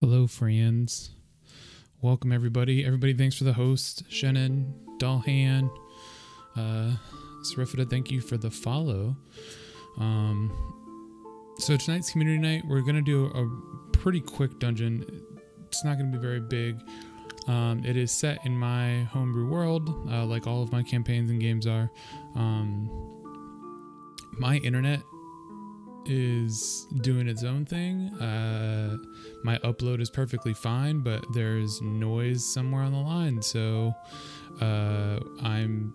Hello, friends. Welcome, everybody. Thanks for the host, Shannon, Dalhan, Sarifita, thank you for the follow. So tonight's community night, we're going to do a pretty quick dungeon. It's not going to be very big. It is set in my homebrew world, like all of my campaigns and games are. My internet is doing its own thing. My upload is perfectly fine, but there's noise somewhere on the line, so I'm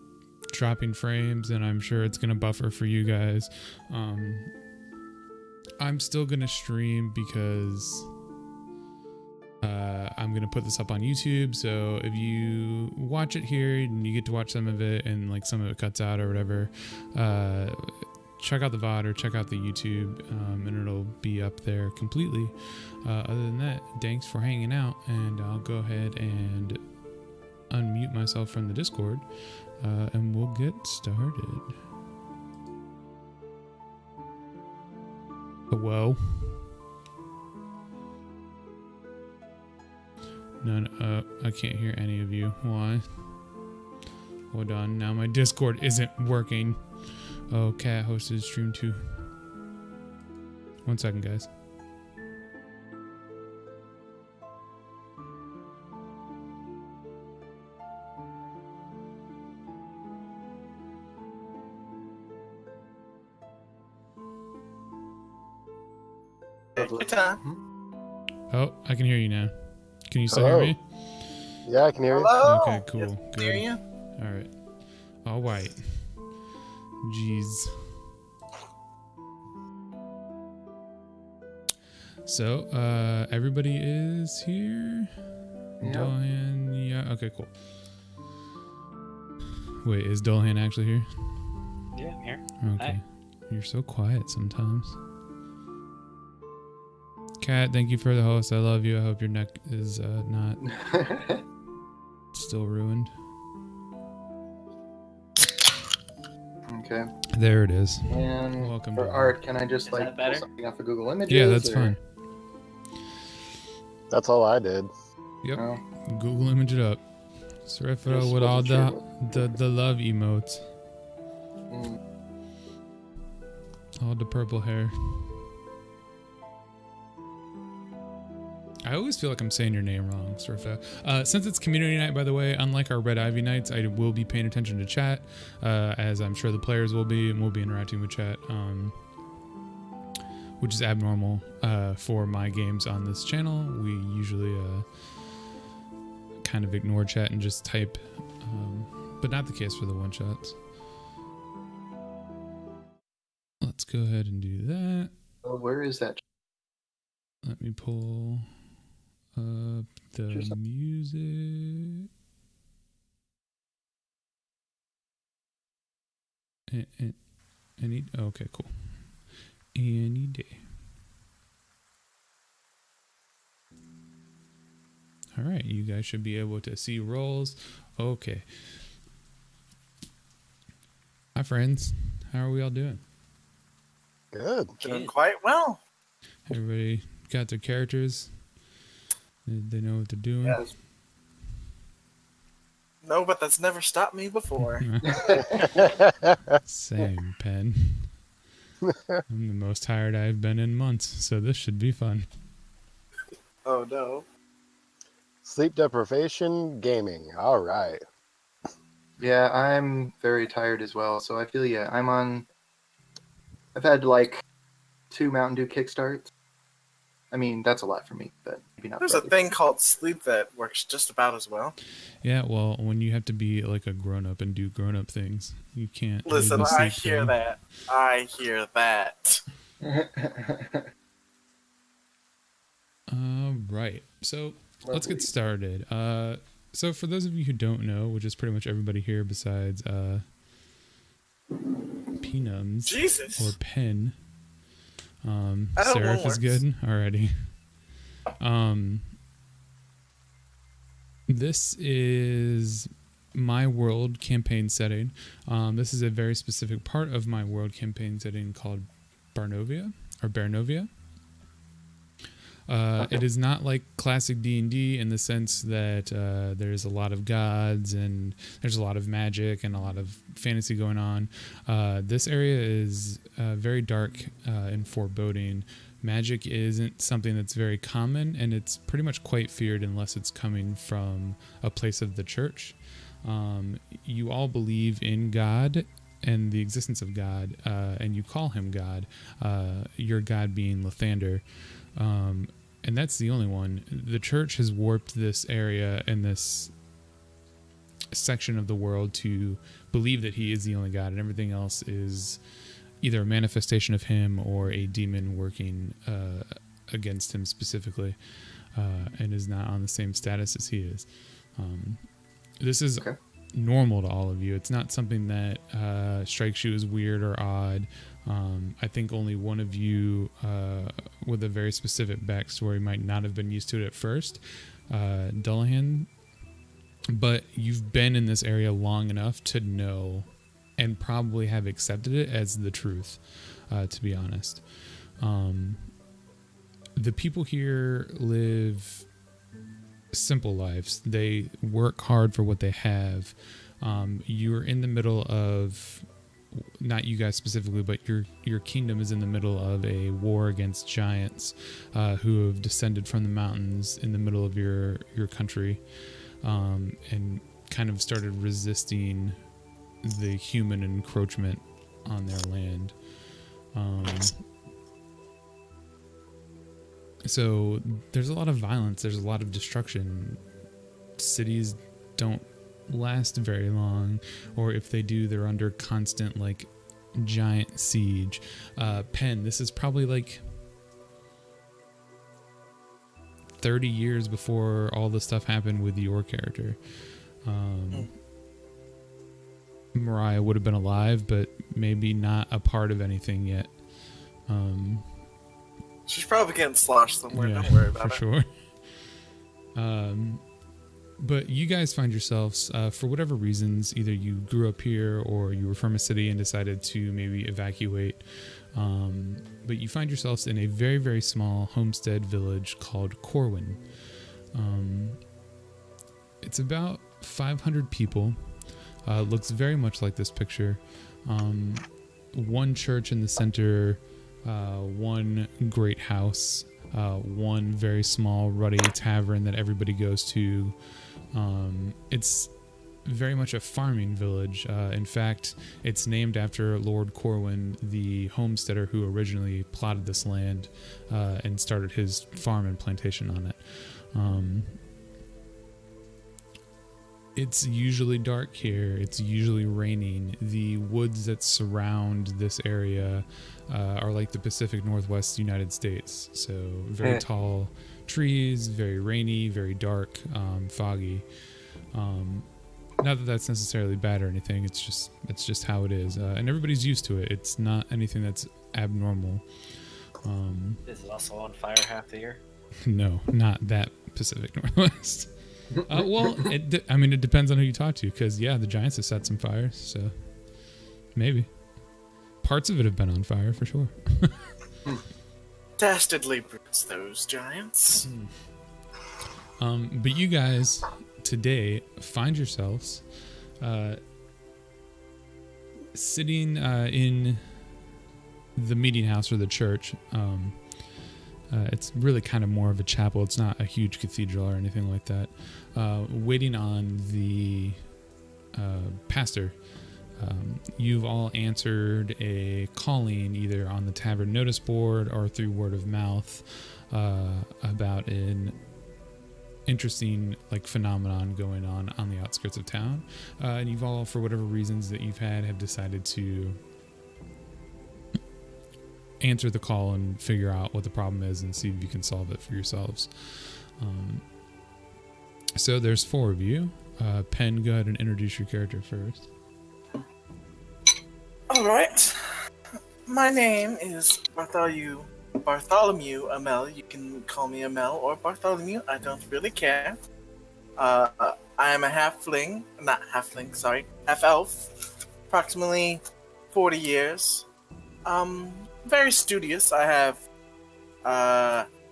dropping frames, and I'm sure it's gonna buffer for you guys. I'm still gonna stream because I'm gonna put this up on YouTube, so if you watch it here and you get to watch some of it and like some of it cuts out or whatever, check out the VOD or check out the YouTube, and it'll be up there completely. Other than that, thanks for hanging out, and I'll go ahead and unmute myself from the Discord, and we'll get started. Hello? No, I can't hear any of you. Why? Hold on, now my Discord isn't working. Oh, Cat hosted stream too. 1 second, guys. Good time. Oh, I can hear you now. Can you still hear me? Yeah, I can hear you. Hello. Okay, cool. Yes, Good. hear you. All right. All white. Jeez. So, everybody is here? Yeah. Dolhan, yeah. Okay, cool. Wait, is Dolhan actually here? Yeah, I'm here. Okay. Hi. You're so quiet sometimes. Kat, thank you for the host. I love you. I hope your neck is not still ruined. Okay. There it is. And Welcome for to art, can I just Is like that pull better? something off of Google Images? Yeah, that's or- fine. That's all I did. Yep. Oh, Google image it up. Sarifita Just with all wasn't the love emotes. mm. All the purple hair. I always feel like I'm saying your name wrong, Sarifita. Since it's community night, by the way, unlike our Red Ivy nights, I will be paying attention to chat, as I'm sure the players will be, and we'll be interacting with chat, which is abnormal for my games on this channel. We usually kind of ignore chat and just type, but not the case for the one-shots. Let's go ahead and do that. Oh, where is that? Let me pull up the Just- music. Okay, cool. Any day. All right, you guys should be able to see rolls. Okay. Hi, friends. How are we all doing? Good. Doing quite well. Everybody got their characters? They know what they're doing? Yes. No, but that's never stopped me before. Same, Pen. I'm the most tired I've been in months, so this should be fun. Oh no. Sleep deprivation, gaming. All right. Yeah, I'm very tired as well, so I feel yeah. I've had like 2 Mountain Dew kickstarts. I mean, that's a lot for me, but maybe not. There's for a others. thing called sleep that works just about as well. Yeah, well, when you have to be like a grown-up and do grown-up things, you can't do Listen, the I sleep hear thing. that. I hear that. Right. So let's get started. So for those of you who don't know, which is pretty much everybody here besides Peanums Jesus. or Pen, I don't Seraph know is words. good already. This is my world campaign setting. This is a very specific part of my world campaign setting called Barnovia or Barnovia. Okay. It is not like classic D&D in the sense that there's a lot of gods and there's a lot of magic and a lot of fantasy going on. This area is very dark and foreboding. Magic isn't something that's very common, and it's pretty much quite feared unless it's coming from a place of the church. You all believe in God and the existence of God, and you call him God, your God being Lathander. And that's the only one. The church has warped this area and this section of the world to believe that he is the only God, and everything else is either a manifestation of him or a demon working against him specifically, and is not on the same status as he is. This is normal to all of you. It's not something that strikes you as weird or odd. I think only one of you with a very specific backstory might not have been used to it at first, Dullahan, but you've been in this area long enough to know and probably have accepted it as the truth, to be honest. The people here live simple lives. They work hard for what they have. You're in the middle of, not you guys specifically, but your kingdom is in the middle of a war against giants who have descended from the mountains in the middle of your country, and kind of started resisting the human encroachment on their land. So there's a lot of violence, there's a lot of destruction. Cities don't last very long, or if they do, they're under constant like giant siege. Penn, this is probably like 30 years before all the stuff happened with your character. Mariah would have been alive, but maybe not a part of anything yet. She's probably getting sloshed somewhere. Yeah, Don't worry about for it. sure. But you guys find yourselves, for whatever reasons, either you grew up here or you were from a city and decided to maybe evacuate. But you find yourselves in a very, very small homestead village called Corwin. It's about 500 people. Looks very much like this picture. One church in the center, one great house, one very small ruddy tavern that everybody goes to. It's very much a farming village. In fact, it's named after Lord Corwin, the homesteader who originally plotted this land and started his farm and plantation on it. It's usually dark here. It's usually raining. The woods that surround this area are like the Pacific Northwest United States. So very tall trees, very rainy, very dark, foggy. Not that that's necessarily bad or anything. It's just how it is, and everybody's used to it. It's not anything that's abnormal. Is it also on fire half the year? No, not that Pacific Northwest. Well, it depends on who you talk to, because the Giants have set some fires, so maybe parts of it have been on fire for sure. Dastardly brutes, those giants. But you guys today find yourselves sitting in the meeting house or the church. It's really kind of more of a chapel. It's not a huge cathedral or anything like that. Waiting on the pastor. You've all answered a calling either on the tavern notice board or through word of mouth about an interesting phenomenon going on the outskirts of town. And you've all, for whatever reasons that you've had, have decided to answer the call and figure out what the problem is and see if you can solve it for yourselves. So there's 4 of you. Penn, go ahead and introduce your character first. Alright. My name is Bartholomew Amel. You can call me Amel or Bartholomew. I don't really care. I am a half elf. Approximately 40 years. Very studious. I have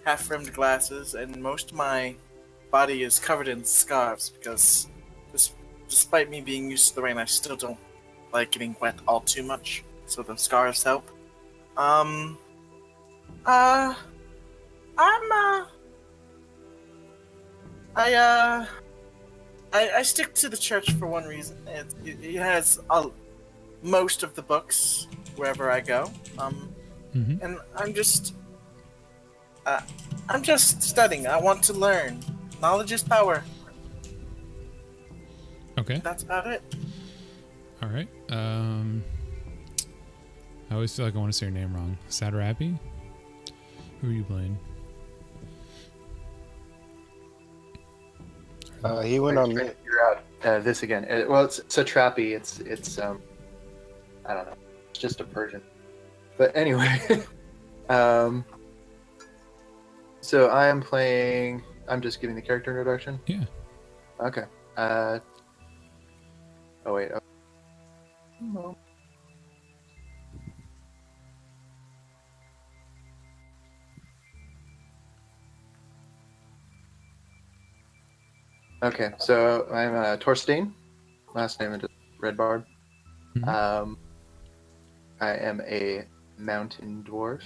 half-rimmed glasses, and most of my body is covered in scarves because, despite me being used to the rain, I still don't like getting wet all too much. So the scarves help. Um. Uh. I'm. I. I stick to the church for one reason. It has most of the books wherever I go. And I'm just studying. I want to learn. Knowledge is power. Okay. That's about it. All right. I always feel like I want to say your name wrong. Satrapi? Who are you playing? He went on me. Figure out this again. Well, it's Satrapi. It's I don't know. It's just a Persian. But anyway, so I am playing. I'm just giving the character introduction. Yeah. Okay. Oh wait. No. Okay, so I'm Torstein. Last name is Redbard. Mm-hmm. I am a mountain dwarf.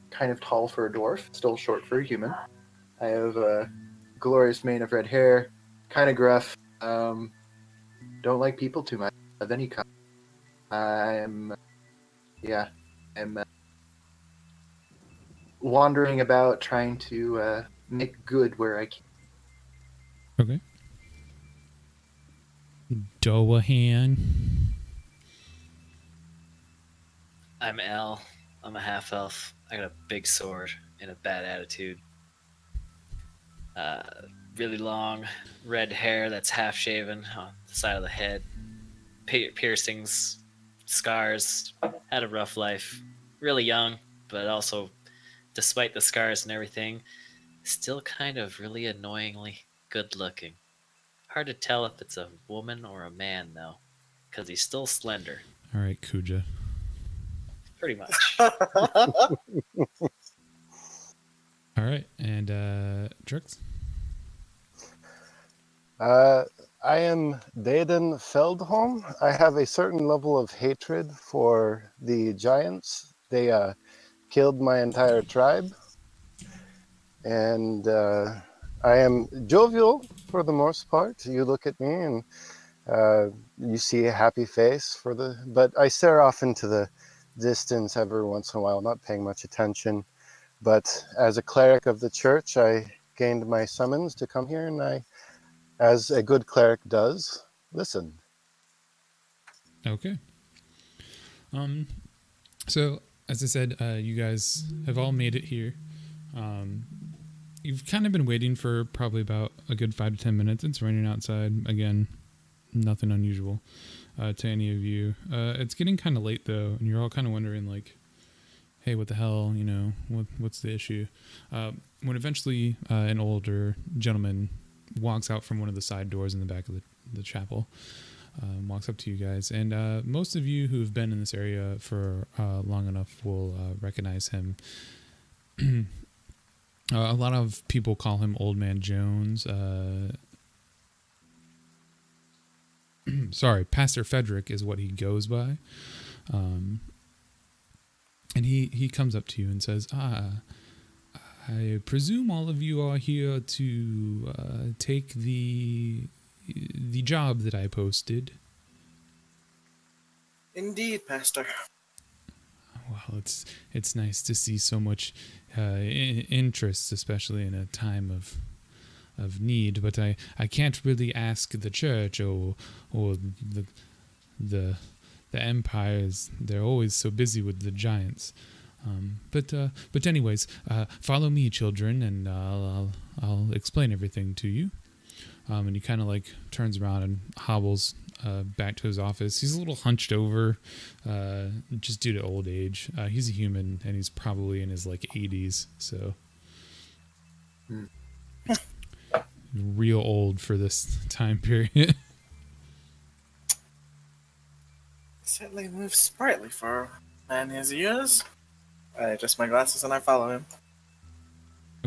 Kind of tall for a dwarf, still short for a human. I have a glorious mane of red hair, kind of gruff. Don't like people too much of any kind. I'm wandering about trying to make good where I can. Okay. Doahan. I'm Al. I'm a half elf. I got a big sword and a bad attitude. Really long red hair that's half shaven on the side of the head. Piercings, scars. Had a rough life. Really young, but also, despite the scars and everything, still kind of really annoyingly good looking. Hard to tell if it's a woman or a man, though, because he's still slender. All right, Kuja. Pretty much. All right, and Drix? I am Daden Feldholm. I have a certain level of hatred for the giants. They killed my entire tribe. And I am jovial for the most part. You look at me and you see a happy face but I stare off into the distance every once in a while, not paying much attention. But as a cleric of the church, I gained my summons to come here, and I, as a good cleric does, listen. Okay. So, as I said, you guys have all made it here. You've kind of been waiting for probably about a good 5 to 10 minutes. It's raining outside. Again, nothing unusual to any of you. It's getting kind of late, though, and you're all kind of wondering, like, hey, what the hell, what's the issue? When eventually an older gentleman walks out from one of the side doors in the back of the chapel, walks up to you guys, and most of you who've been in this area for long enough will recognize him. A lot of people call him Old Man Jones. Sorry, Pastor Frederick is what he goes by. And he comes up to you and says, I presume all of you are here to take the job that I posted. Indeed, Pastor. Well, it's nice to see so much interest, especially in a time of need. But I can't really ask the church or the empires. They're always so busy with the giants. But anyways, follow me, children, and I'll explain everything to you. And he kind of like turns around and hobbles back to his office. He's a little hunched over, just due to old age. He's a human, and he's probably in his like 80s, so real old for this time period. Certainly moves sprightly for a man his years. I adjust my glasses and I follow him.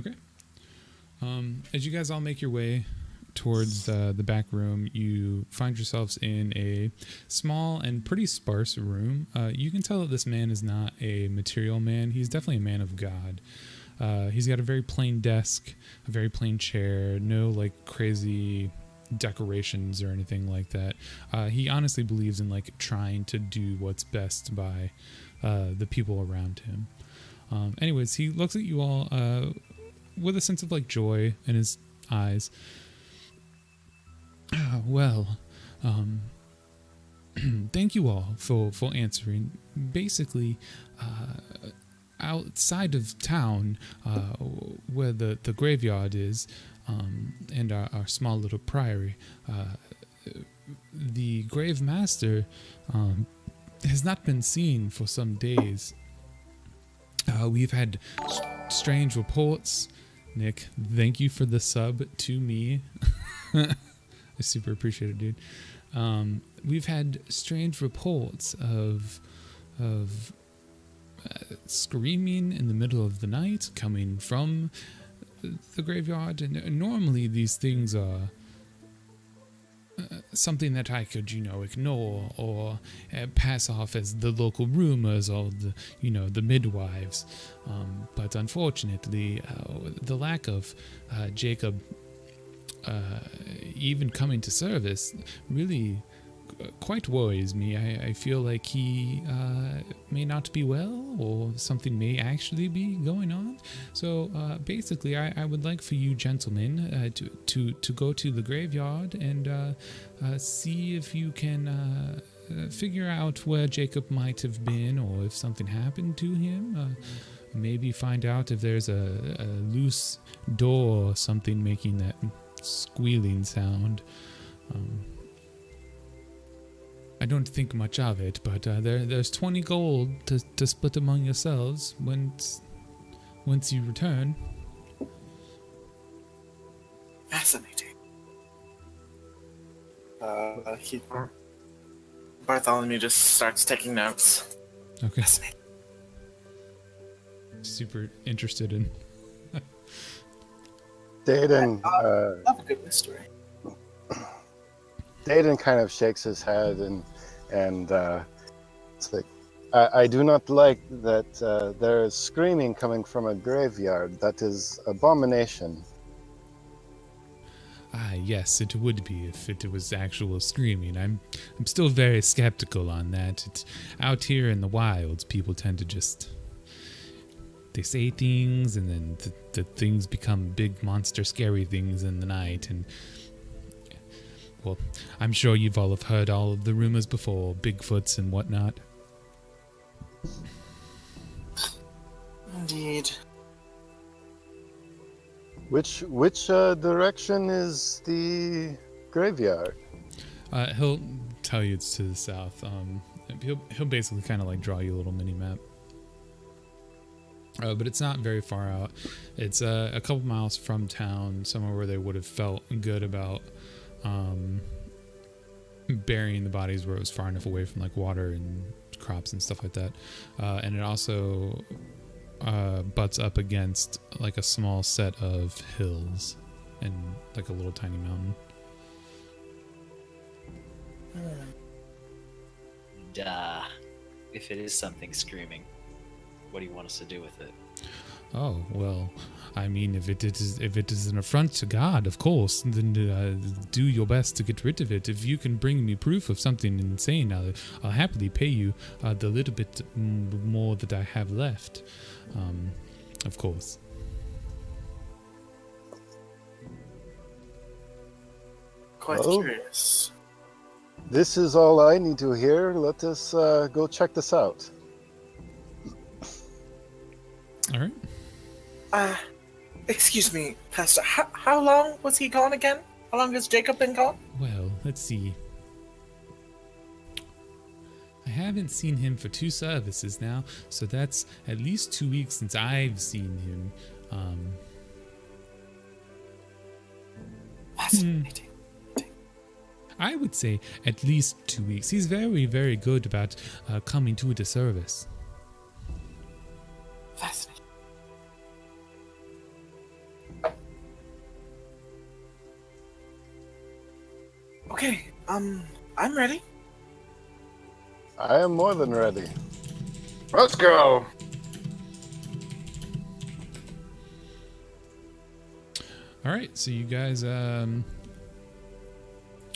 Okay. As you guys all make your way towards the back room, you find yourselves in a small and pretty sparse room. You can tell that this man is not a material man. He's definitely a man of God. He's got a very plain desk, a very plain chair, no like crazy decorations or anything like that. He honestly believes in like trying to do what's best by the people around him. Anyways, he looks at you all with a sense of like joy in his eyes. Well, thank you all for answering. Basically, outside of town, where the graveyard is, and our small little priory, the grave master has not been seen for some days. We've had strange reports. Nick, thank you for the sub to me. I super appreciate it, dude. We've had strange reports of screaming in the middle of the night coming from the graveyard, and normally these things are something that I could, ignore or pass off as the local rumors or the midwives. But unfortunately, the lack of Jacob even coming to service really quite worries me. I feel like he may not be well, or something may actually be going on. So basically, I would like for you gentlemen to go to the graveyard and see if you can figure out where Jacob might have been, or if something happened to him. Maybe find out if there's a loose door or something making that squealing sound. I don't think much of it, but there's 20 gold to split among yourselves once you return. Fascinating. Bartholomew just starts taking notes. Okay. Fascinating. Super interested in. Dayton, Love a good mystery. Dayton kind of shakes his head and it's like, I do not like that there is screaming coming from a graveyard. That is abomination. Ah, yes, it would be if it was actual screaming. I'm still very skeptical on that. It's out here in the wilds, people tend to just, they say things, and then the things become big monster scary things in the night. And well, I'm sure you've all have heard all of the rumors before, Bigfoots and whatnot. Indeed. Which direction is the graveyard? He'll tell you it's to the south. He'll basically kind of like draw you a little mini map. But it's not very far out. It's a couple miles from town, somewhere where they would have felt good about burying the bodies, where it was far enough away from like water and crops and stuff like that. And it also butts up against like a small set of hills and like a little tiny mountain. And if it is something screaming, what do you want us to do with it? Oh, well, I mean, if it is an affront to God, of course, then do your best to get rid of it. If you can bring me proof of something insane, I'll happily pay you the little bit more that I have left. Of course. Quite Oh. curious. This is all I need to hear. Let us go check this out. All right. Excuse me, Pastor. How long was he gone again? How long has Jacob been gone? Well, let's see. I haven't seen him for 2 services now, so that's at least 2 weeks since I've seen him. Fascinating. I would say at least 2 weeks. He's very, very good about coming to the service. Fascinating. Okay, I'm ready. I am more than ready. Let's go. All right, so you guys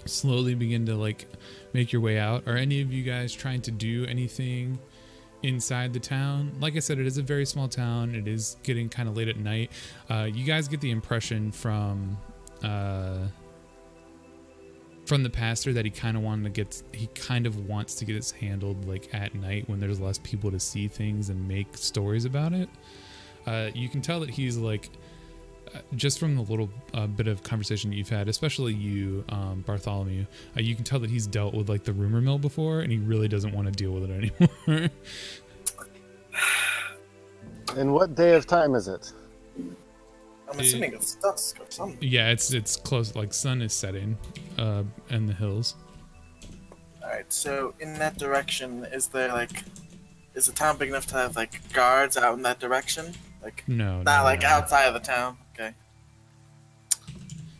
slowly begin to like make your way out. Are any of you guys trying to do anything inside the town? Like I said, it is a very small town. It is getting kind of late at night. You guys get the impression from the pastor that he kind of wants to get this handled like at night when there's less people to see things and make stories about it. You can tell that he's like, just from the little bit of conversation you've had, especially you, Bartholomew, you can tell that he's dealt with like the rumor mill before, and he really doesn't want to deal with it anymore. And what day of time is it? I'm assuming it's dusk or something. Yeah, it's close. Like sun is setting, in the hills. Alright, so in that direction, is the town big enough to have like guards out in that direction? Like No, not no, like no. outside of the town. Okay.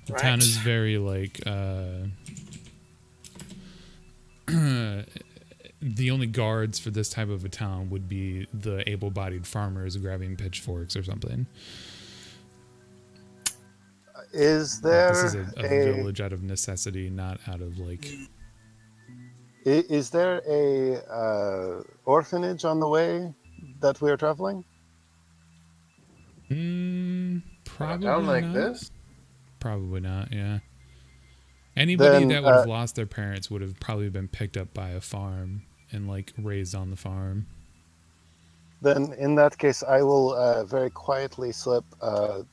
The Right. town is very like the only guards for this type of a town would be the able-bodied farmers grabbing pitchforks or something. Is there This is a village out of necessity, not out of like. Is there a orphanage on the way that we are traveling? Probably Down like not. this? Probably not. Yeah. Anybody Then, that would have lost their parents would have probably been picked up by a farm and like raised on the farm. Then in that case, I will very quietly slip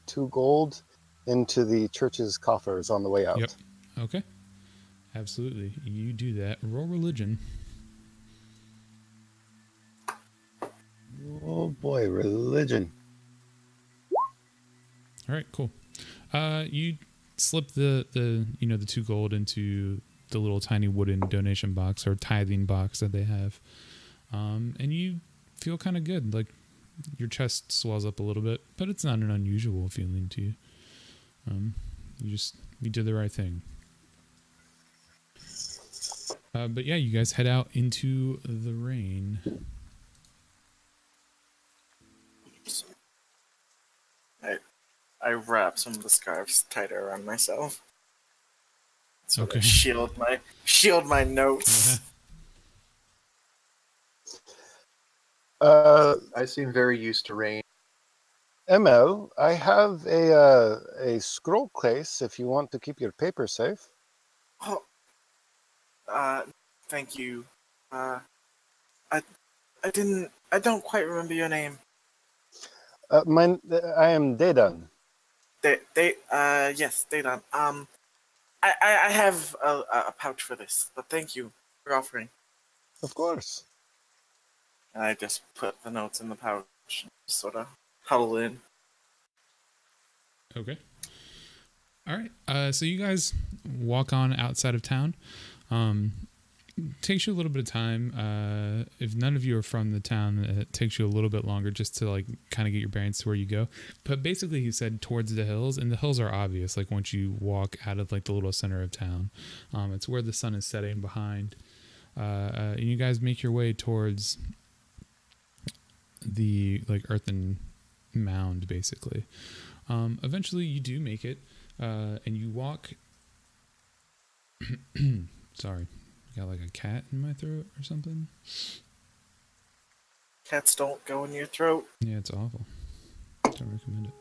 2 gold into the church's coffers on the way out. Yep. Okay. Absolutely. You do that. Roll religion. Oh boy, religion. All right, cool. You slip the 2 gold into the little tiny wooden donation box or tithing box that they have. And you feel kind of good. Like your chest swells up a little bit, but it's not an unusual feeling to you. You did the right thing. But yeah, you guys head out into the rain. I wrap some of the scarves tighter around myself. So Okay. to shield my notes. I seem very used to rain. ML, I have a scroll case if you want to keep your paper safe. Oh, thank you. I don't quite remember your name. I am Dedan. Yes, Dayton. I have a pouch for this, but thank you for offering. Of course. And I just put the notes in the pouch, and sort of huddle in. Okay. All right. So you guys walk on outside of town. Takes you a little bit of time. If none of you are from the town, it takes you a little bit longer just to like kind of get your bearings to where you go. But basically, he said towards the hills, and the hills are obvious. Like once you walk out of like the little center of town, it's where the sun is setting behind. And you guys make your way towards the like earthen mound, basically. Eventually, you do make it, and you walk. Sorry. Got like a cat in my throat or something. Cats don't go in your throat. Yeah, it's awful. Don't recommend it.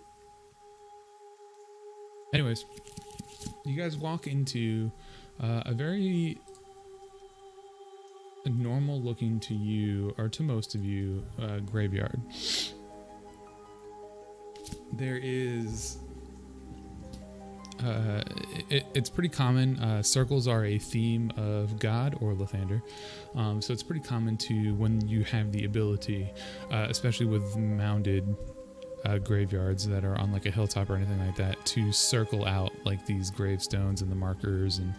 Anyways, you guys walk into a very normal looking to you, or to most of you, graveyard. There is... it's pretty common. Circles are a theme of God or Lathander. So it's pretty common to, when you have the ability, especially with mounded graveyards that are on like a hilltop or anything like that, to circle out like these gravestones and the markers, and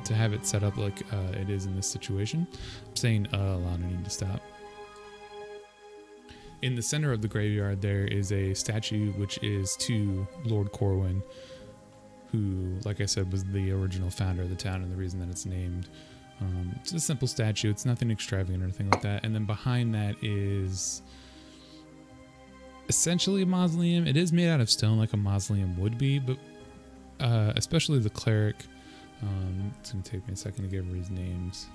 to have it set up like it is in this situation. I'm saying Alana, I need to stop. In the center of the graveyard, there is a statue which is to Lord Corwin. who, like I said, was the original founder of the town and the reason that it's named. It's a simple statue. It's nothing extravagant or anything like that. And then behind that is essentially a mausoleum. It is made out of stone like a mausoleum would be, but especially the cleric. It's going to take me a second to get everybody's names.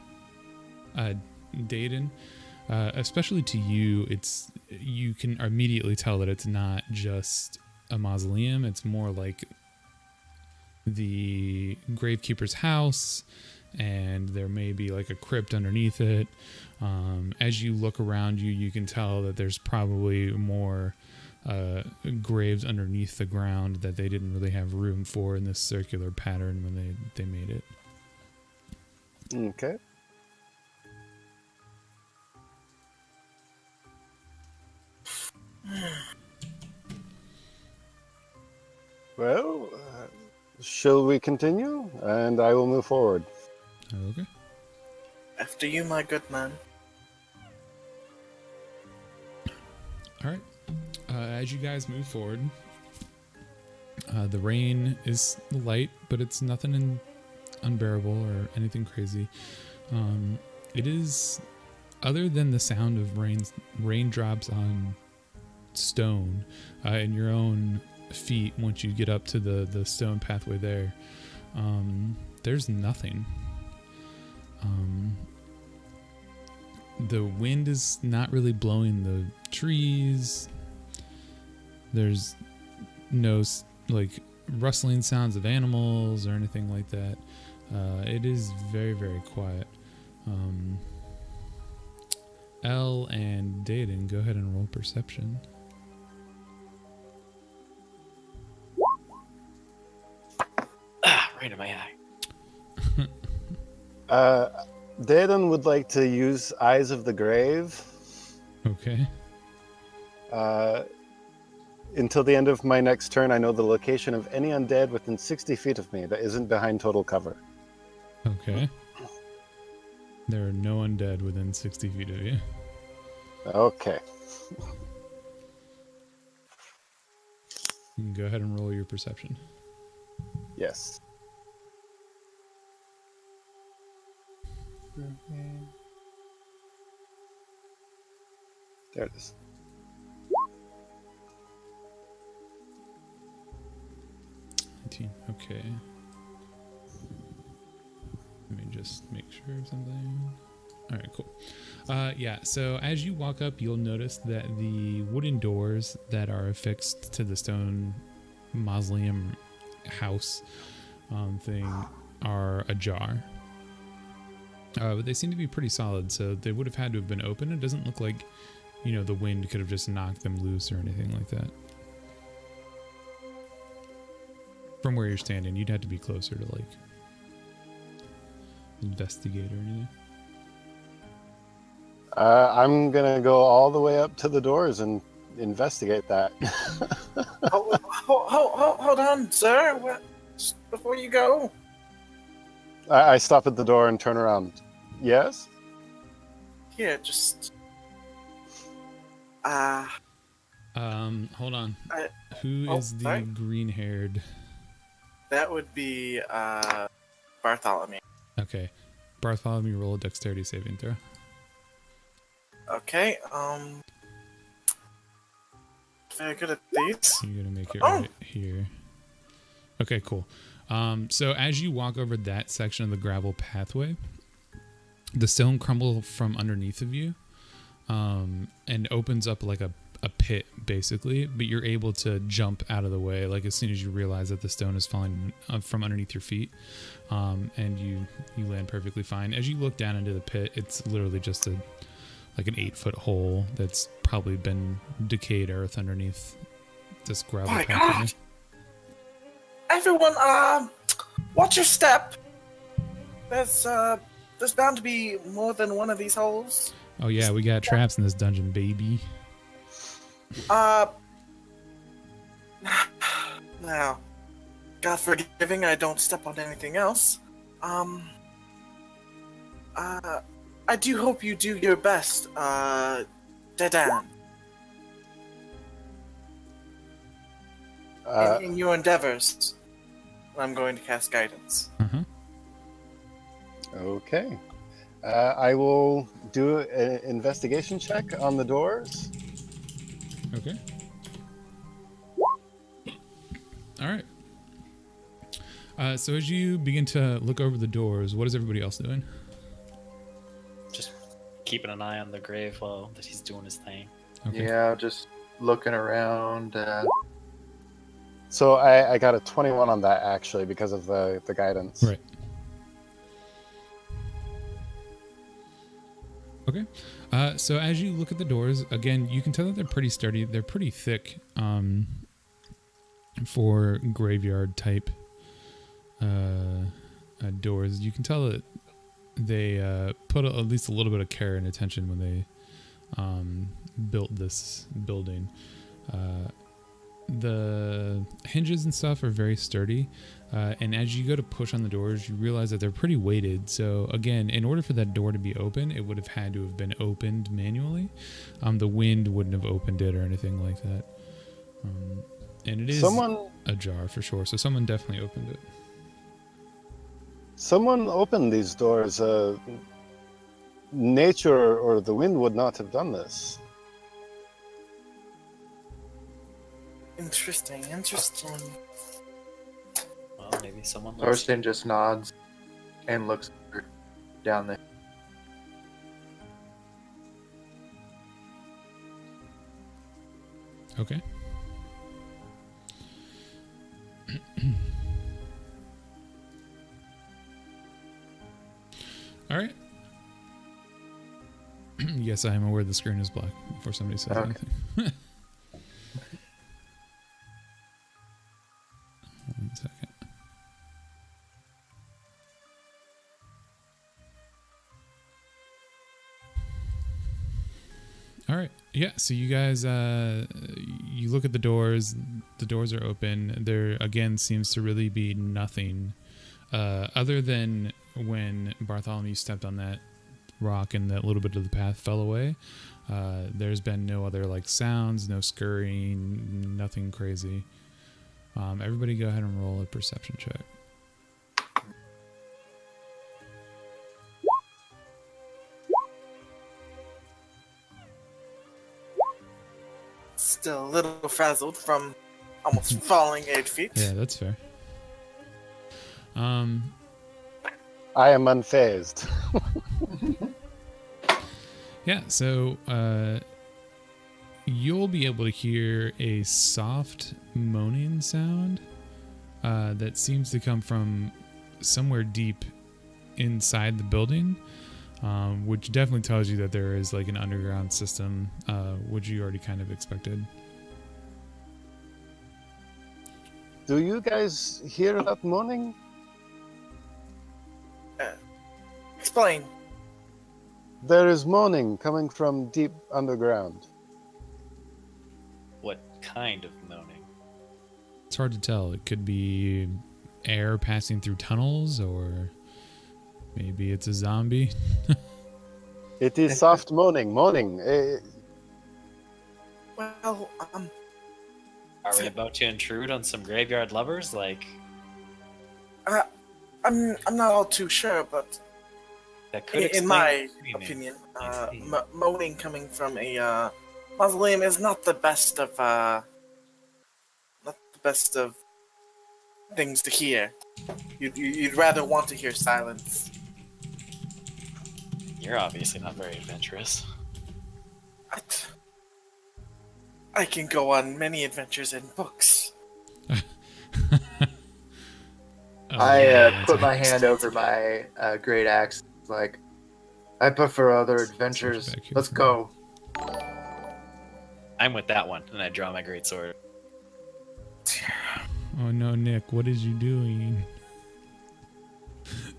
Dayton. Especially to you, you can immediately tell that it's not just a mausoleum. It's more like the gravekeeper's house, and there may be like a crypt underneath it. As you look around you, you can tell that there's probably more graves underneath the ground that they didn't really have room for in this circular pattern when they made it. Okay. Well, shall we continue? And I will move forward. Okay. After you, my good man. All right. As you guys move forward, the rain is light, but it's nothing unbearable or anything crazy. It is, other than the sound of raindrops on stone and your own feet once you get up to the stone pathway there, there's nothing. The wind is not really blowing the trees. There's no like rustling sounds of animals or anything like that. It is very, very quiet. Elle and Dayton, go ahead and roll perception. Right in my eye. Dayton would like to use Eyes of the Grave. Okay. Until the end of my next turn, I know the location of any undead within 60 feet of me that isn't behind total cover. Okay. There are no undead within 60 feet of you. Okay. You can go ahead and roll your perception. Yes. There it is. Okay. Let me just make sure of something. All right, cool. Yeah, so as you walk up, you'll notice that the wooden doors that are affixed to the stone mausoleum house thing are ajar. But they seem to be pretty solid, so they would have had to have been open. It doesn't look like, the wind could have just knocked them loose or anything like that. From where you're standing, you'd have to be closer to, like, investigate or anything. I'm going to go all the way up to the doors and investigate that. Hold on, sir. Just before you go. I stop at the door and turn around. Yes? Here, just... Hold on. Who Oh, is the sorry? green-haired? That would be, Bartholomew. Okay. Bartholomew, roll a dexterity saving throw. Okay, very good at these. You're gonna make it Oh. right here. Okay, cool. So as you walk over that section of the gravel pathway, the stone crumbles from underneath of you, and opens up like a pit, basically. But you're able to jump out of the way, like as soon as you realize that the stone is falling from underneath your feet, and you land perfectly fine. As you look down into the pit, it's literally just like an 8-foot hole that's probably been decayed earth underneath this gravel My pathway. God! Everyone, watch your step. There's bound to be more than one of these holes. Oh yeah, we got traps in this dungeon, baby. Now, God forgiving, I don't step on anything else. I do hope you do your best, Dedan, in your endeavors. I'm going to cast guidance. Uh-huh. Okay. I will do an investigation check on the doors. Okay. All right. So as you begin to look over the doors, what is everybody else doing? Just keeping an eye on the grave while he's doing his thing. Okay. Yeah, just looking around. So I got a 21 on that actually because of the guidance. Right. Okay. So as you look at the doors, again, you can tell that they're pretty sturdy. They're pretty thick for graveyard type doors. You can tell that they put at least a little bit of care and attention when they built this building. The hinges and stuff are very sturdy, and as you go to push on the doors, you realize that they're pretty weighted. So again, in order for that door to be open, it would have had to have been opened manually. The wind wouldn't have opened it or anything like that. And it is ajar for sure, so someone definitely opened it. Someone opened these doors. Nature or the wind would not have done this. Interesting. Well, maybe someone. Thorstein just nods and looks down there. Okay. All right. Yes, I am aware the screen is black before somebody says anything. One second. All right. Yeah. So you guys, you look at the doors. The doors are open. There again seems to really be nothing, other than when Bartholomew stepped on that rock and that little bit of the path fell away. There's been no other like sounds, no scurrying, nothing crazy. Everybody go ahead and roll a perception check. Still a little frazzled from almost falling 8 feet. Yeah, that's fair. I am unfazed. Yeah, so you'll be able to hear a soft moaning sound that seems to come from somewhere deep inside the building, which definitely tells you that there is like an underground system, which you already kind of expected. Do you guys hear that moaning? Explain. There is moaning coming from deep underground. What kind of moaning? It's hard to tell. It could be air passing through tunnels, or maybe it's a zombie. It is soft moaning. Well, Are we about to intrude on some graveyard lovers? Like, I'm not all too sure, but that could in my explain the opinion, I see. moaning coming from a mausoleum is not the best of things to hear. You'd rather want to hear silence. You're obviously not very adventurous. I can go on many adventures in books. I put my hand over my great axe, like, I prefer other adventures. Let's go. I'm with that one, and I draw my great sword. Oh no, Nick, what is you doing?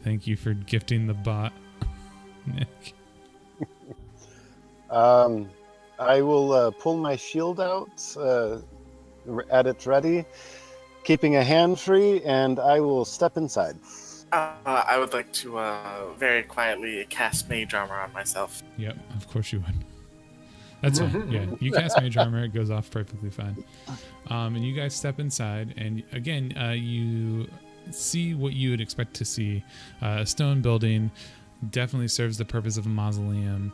Thank you for gifting the bot, Nick. I will pull my shield out, at it ready, keeping a hand free, and I will step inside. I would like to very quietly cast mage armor on myself. Yep, of course you would. That's fine. Yeah, you cast mage armor, it goes off perfectly fine. And you guys step inside, and again, you see what you would expect to see. A stone building, definitely serves the purpose of a mausoleum,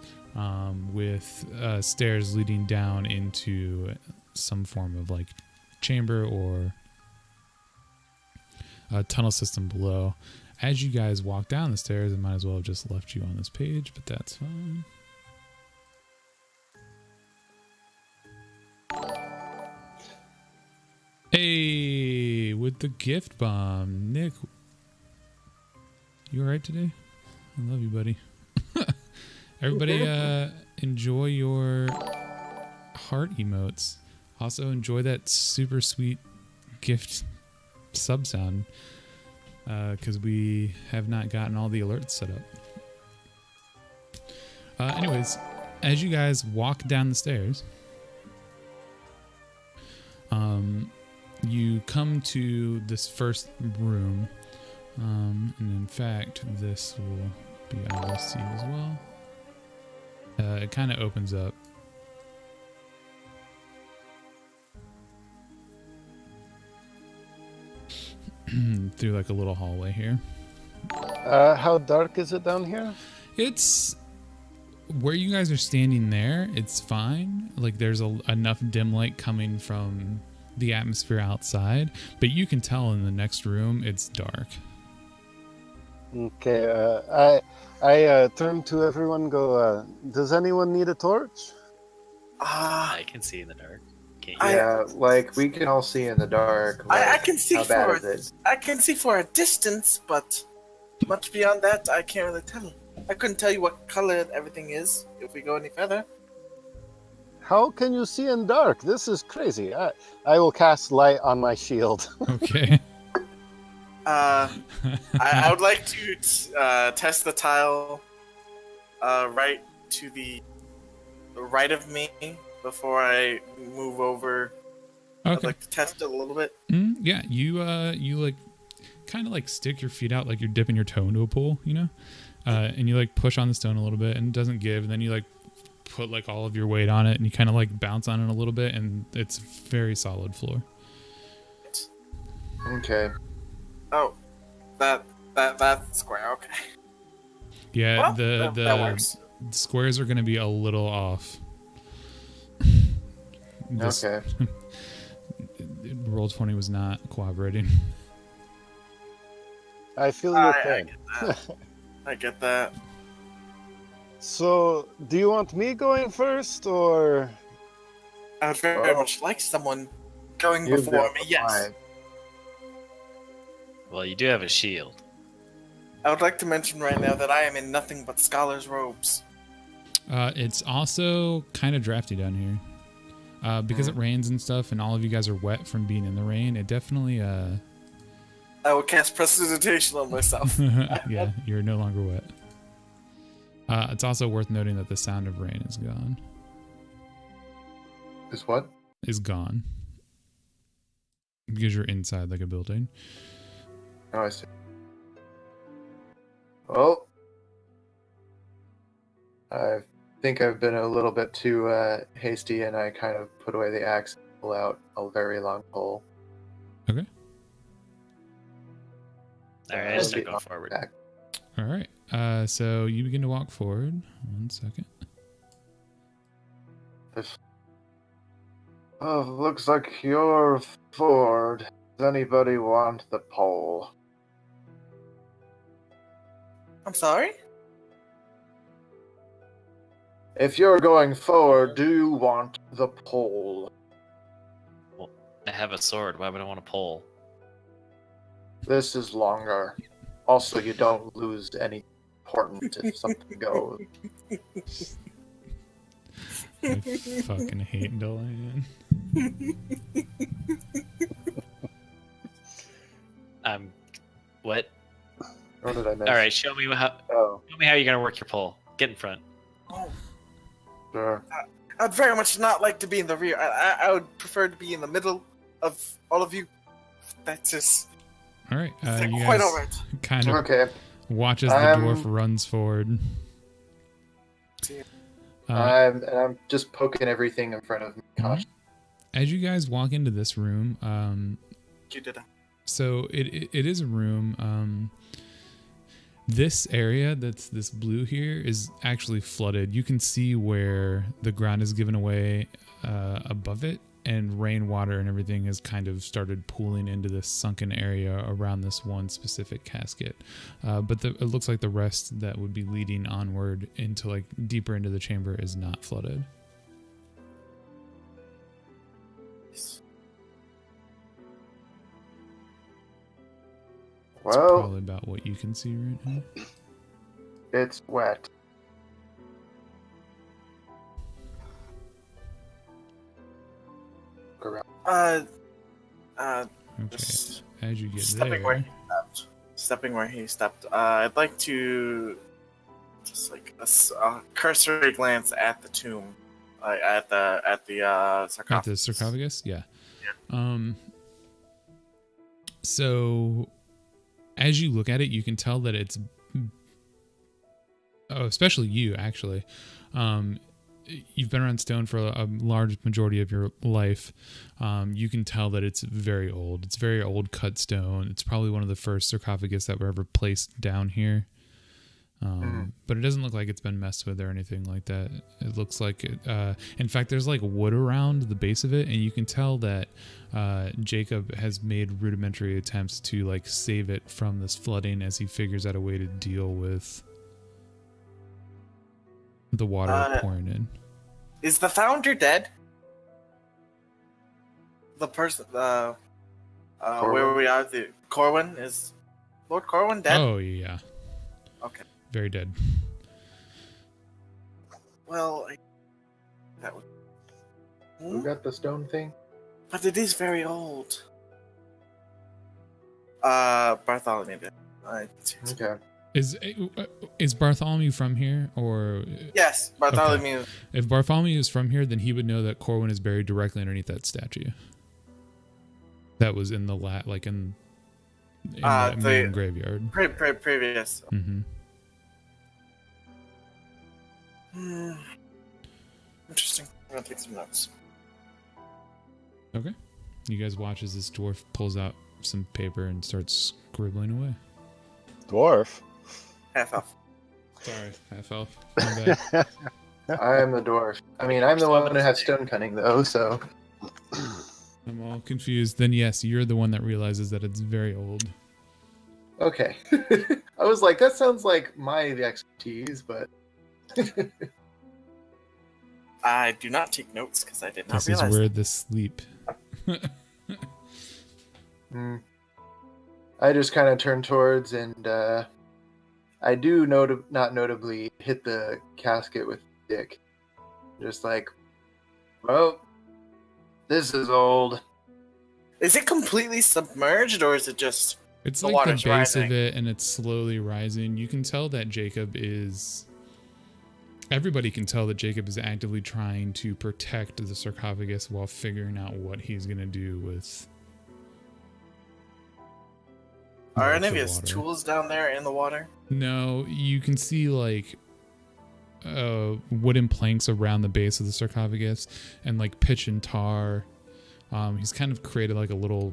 with stairs leading down into some form of like chamber or a tunnel system below. As you guys walk down the stairs, I might as well have just left you on this page, but that's fine. Hey, with the gift bomb, Nick. You alright today? I love you, buddy. Everybody, enjoy your heart emotes. Also, enjoy that super sweet gift sub sound, because we have not gotten all the alerts set up. Anyways, as you guys walk down the stairs, you come to this first room, and in fact, this will be able to see as well. It kind of opens up. Through like a little hallway here. How dark is it down here? It's where you guys are standing there. It's fine. Like there's enough dim light coming from the atmosphere outside, but you can tell in the next room it's dark. Okay, I turn to everyone and go, does anyone need a torch? I can see in the dark. Can't you? Yeah, like we can all see in the dark. Like, I can see how bad for is it? I can see for a distance, but much beyond that, I can't really tell. I couldn't tell you what color everything is if we go any further. How can you see in dark? This is crazy. I will cast light on my shield. Okay. I would like to test the tile right to the right of me before I move over. Okay. I'd like to test it a little bit. Yeah, you like kind of like stick your feet out like you're dipping your toe into a pool, you know? And you like push on the stone a little bit and it doesn't give, and then you like put like all of your weight on it and you kind of like bounce on it a little bit, and it's very solid floor. Okay. Oh, that's square. Okay. Yeah, Well, that works. squares are going to be a little off. Okay. Roll20 was not cooperating. I feel your pain. I get that. So, do you want me going first, or? I would very much like someone going You before go me. Yes. fine. Well, you do have a shield. I would like to mention right now that I am in nothing but scholar's robes. It's also kind of drafty down here. Because it rains and stuff, and all of you guys are wet from being in the rain. It definitely, I will cast prestidigitation on myself. yeah, you're no longer wet. It's also worth noting that the sound of rain is gone. Is what? Is gone. Because you're inside like a building. Oh, I see. Well, I think I've been a little bit too hasty, and I kind of put away the axe and pull out a very long pole. Okay. All right, I start going forward. Back. All right. So you begin to walk forward. 1 second. Oh, looks like you're forward. Does anybody want the pole? I'm sorry? If you're going forward, do you want the pole? Well, I have a sword. Why would I want a pole? This is longer. Also, you don't lose any important if something goes. I fucking hate Delan. What? What did I miss? All right, show me how you're gonna work your pole. Get in front. Oh, Sure. I'd very much not like to be in the rear. I would prefer to be in the middle of all of you. That's just All right. You quite guys alright. kind of Okay. watch as the dwarf runs forward. I'm just poking everything in front of me. As you guys walk into this room, You did it. So it is a room. This area that's this blue here is actually flooded. You can see where the ground is given away above it, and rainwater and everything has kind of started pooling into this sunken area around this one specific casket. But it looks like the rest that would be leading onward into like deeper into the chamber is not flooded. That's Well, probably about what you can see right now. it's wet. Correct. Okay. Just As you get stepping where there, he stepped. Stepping where he stepped. I'd like to just like a cursory glance at the tomb, at the sarcophagus. at the sarcophagus, yeah. So as you look at it, you can tell that it's especially you actually. You've been around stone for a large majority of your life. You can tell that it's very old. It's very old cut stone. It's probably one of the first sarcophagus that were ever placed down here. But it doesn't look like it's been messed with or anything like that. It looks like it. In fact, there's like wood around the base of it, and you can tell that Jacob has made rudimentary attempts to like save it from this flooding as he figures out a way to deal with the water pouring in. Is the founder dead? The person, where we are, the Corwin, is Lord Corwin dead? Oh yeah, Okay. very dead. Well, that would. Who got the stone thing? But it is very old. Bartholomew did. Okay. Is Bartholomew from here, or Yes, Bartholomew. Okay. If Bartholomew is from here, then he would know that Corwin is buried directly underneath that statue. That was in the in the main graveyard. Previous. Mm-hmm. Interesting. I'm gonna take some notes. Okay. You guys watch as this dwarf pulls out some paper and starts scribbling away. Dwarf. Half elf. Sorry, half elf. My bad. I am the dwarf. I mean, I'm the one who has stone cutting, though, so. I'm all confused. Then yes, you're the one that realizes that it's very old. Okay. I was like, that sounds like my expertise, but. I do not take notes because I did not This is realize. where the sleep. I just kind of turn towards, and I do not notably hit the casket with the stick. Just like, well, this is old. Is it completely submerged or is it just? It's The like the water's base rising. of it, and it's slowly rising. You can tell that Jacob is. Everybody can tell that Jacob is actively trying to protect the sarcophagus while figuring out what he's going to do with. Are with any of the his water. tools down there in the water? No, you can see like wooden planks around the base of the sarcophagus and like pitch and tar. He's kind of created like a little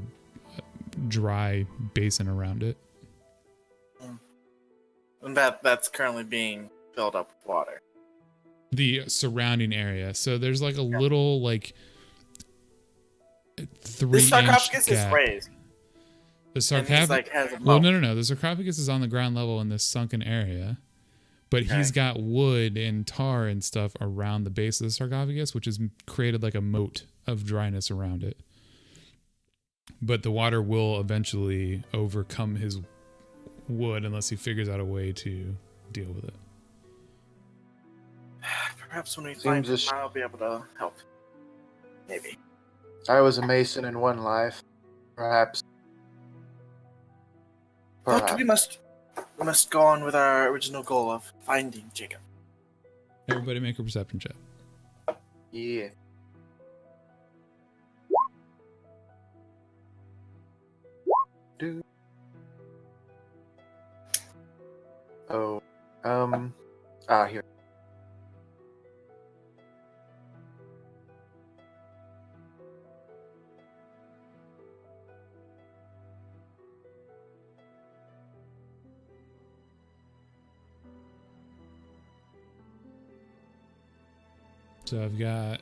dry basin around it. And that's currently being filled up with water. The surrounding area. So there's like a little like 3-inch This sarcophagus is gap. raised. The And sarcophagus. he's like has a Well, moat. no. The sarcophagus is on the ground level in this sunken area, but he's Okay. got wood and tar and stuff around the base of the sarcophagus, which has created like a moat of dryness around it. But the water will eventually overcome his wood unless he figures out a way to deal with it. Perhaps when we Seems find a him, sh- I'll be able to help. Maybe. I was a mason in one life. Perhaps. But we must go on with our original goal of finding Jacob. Everybody make a perception check. Yeah. Dude. Oh. Here. So I've got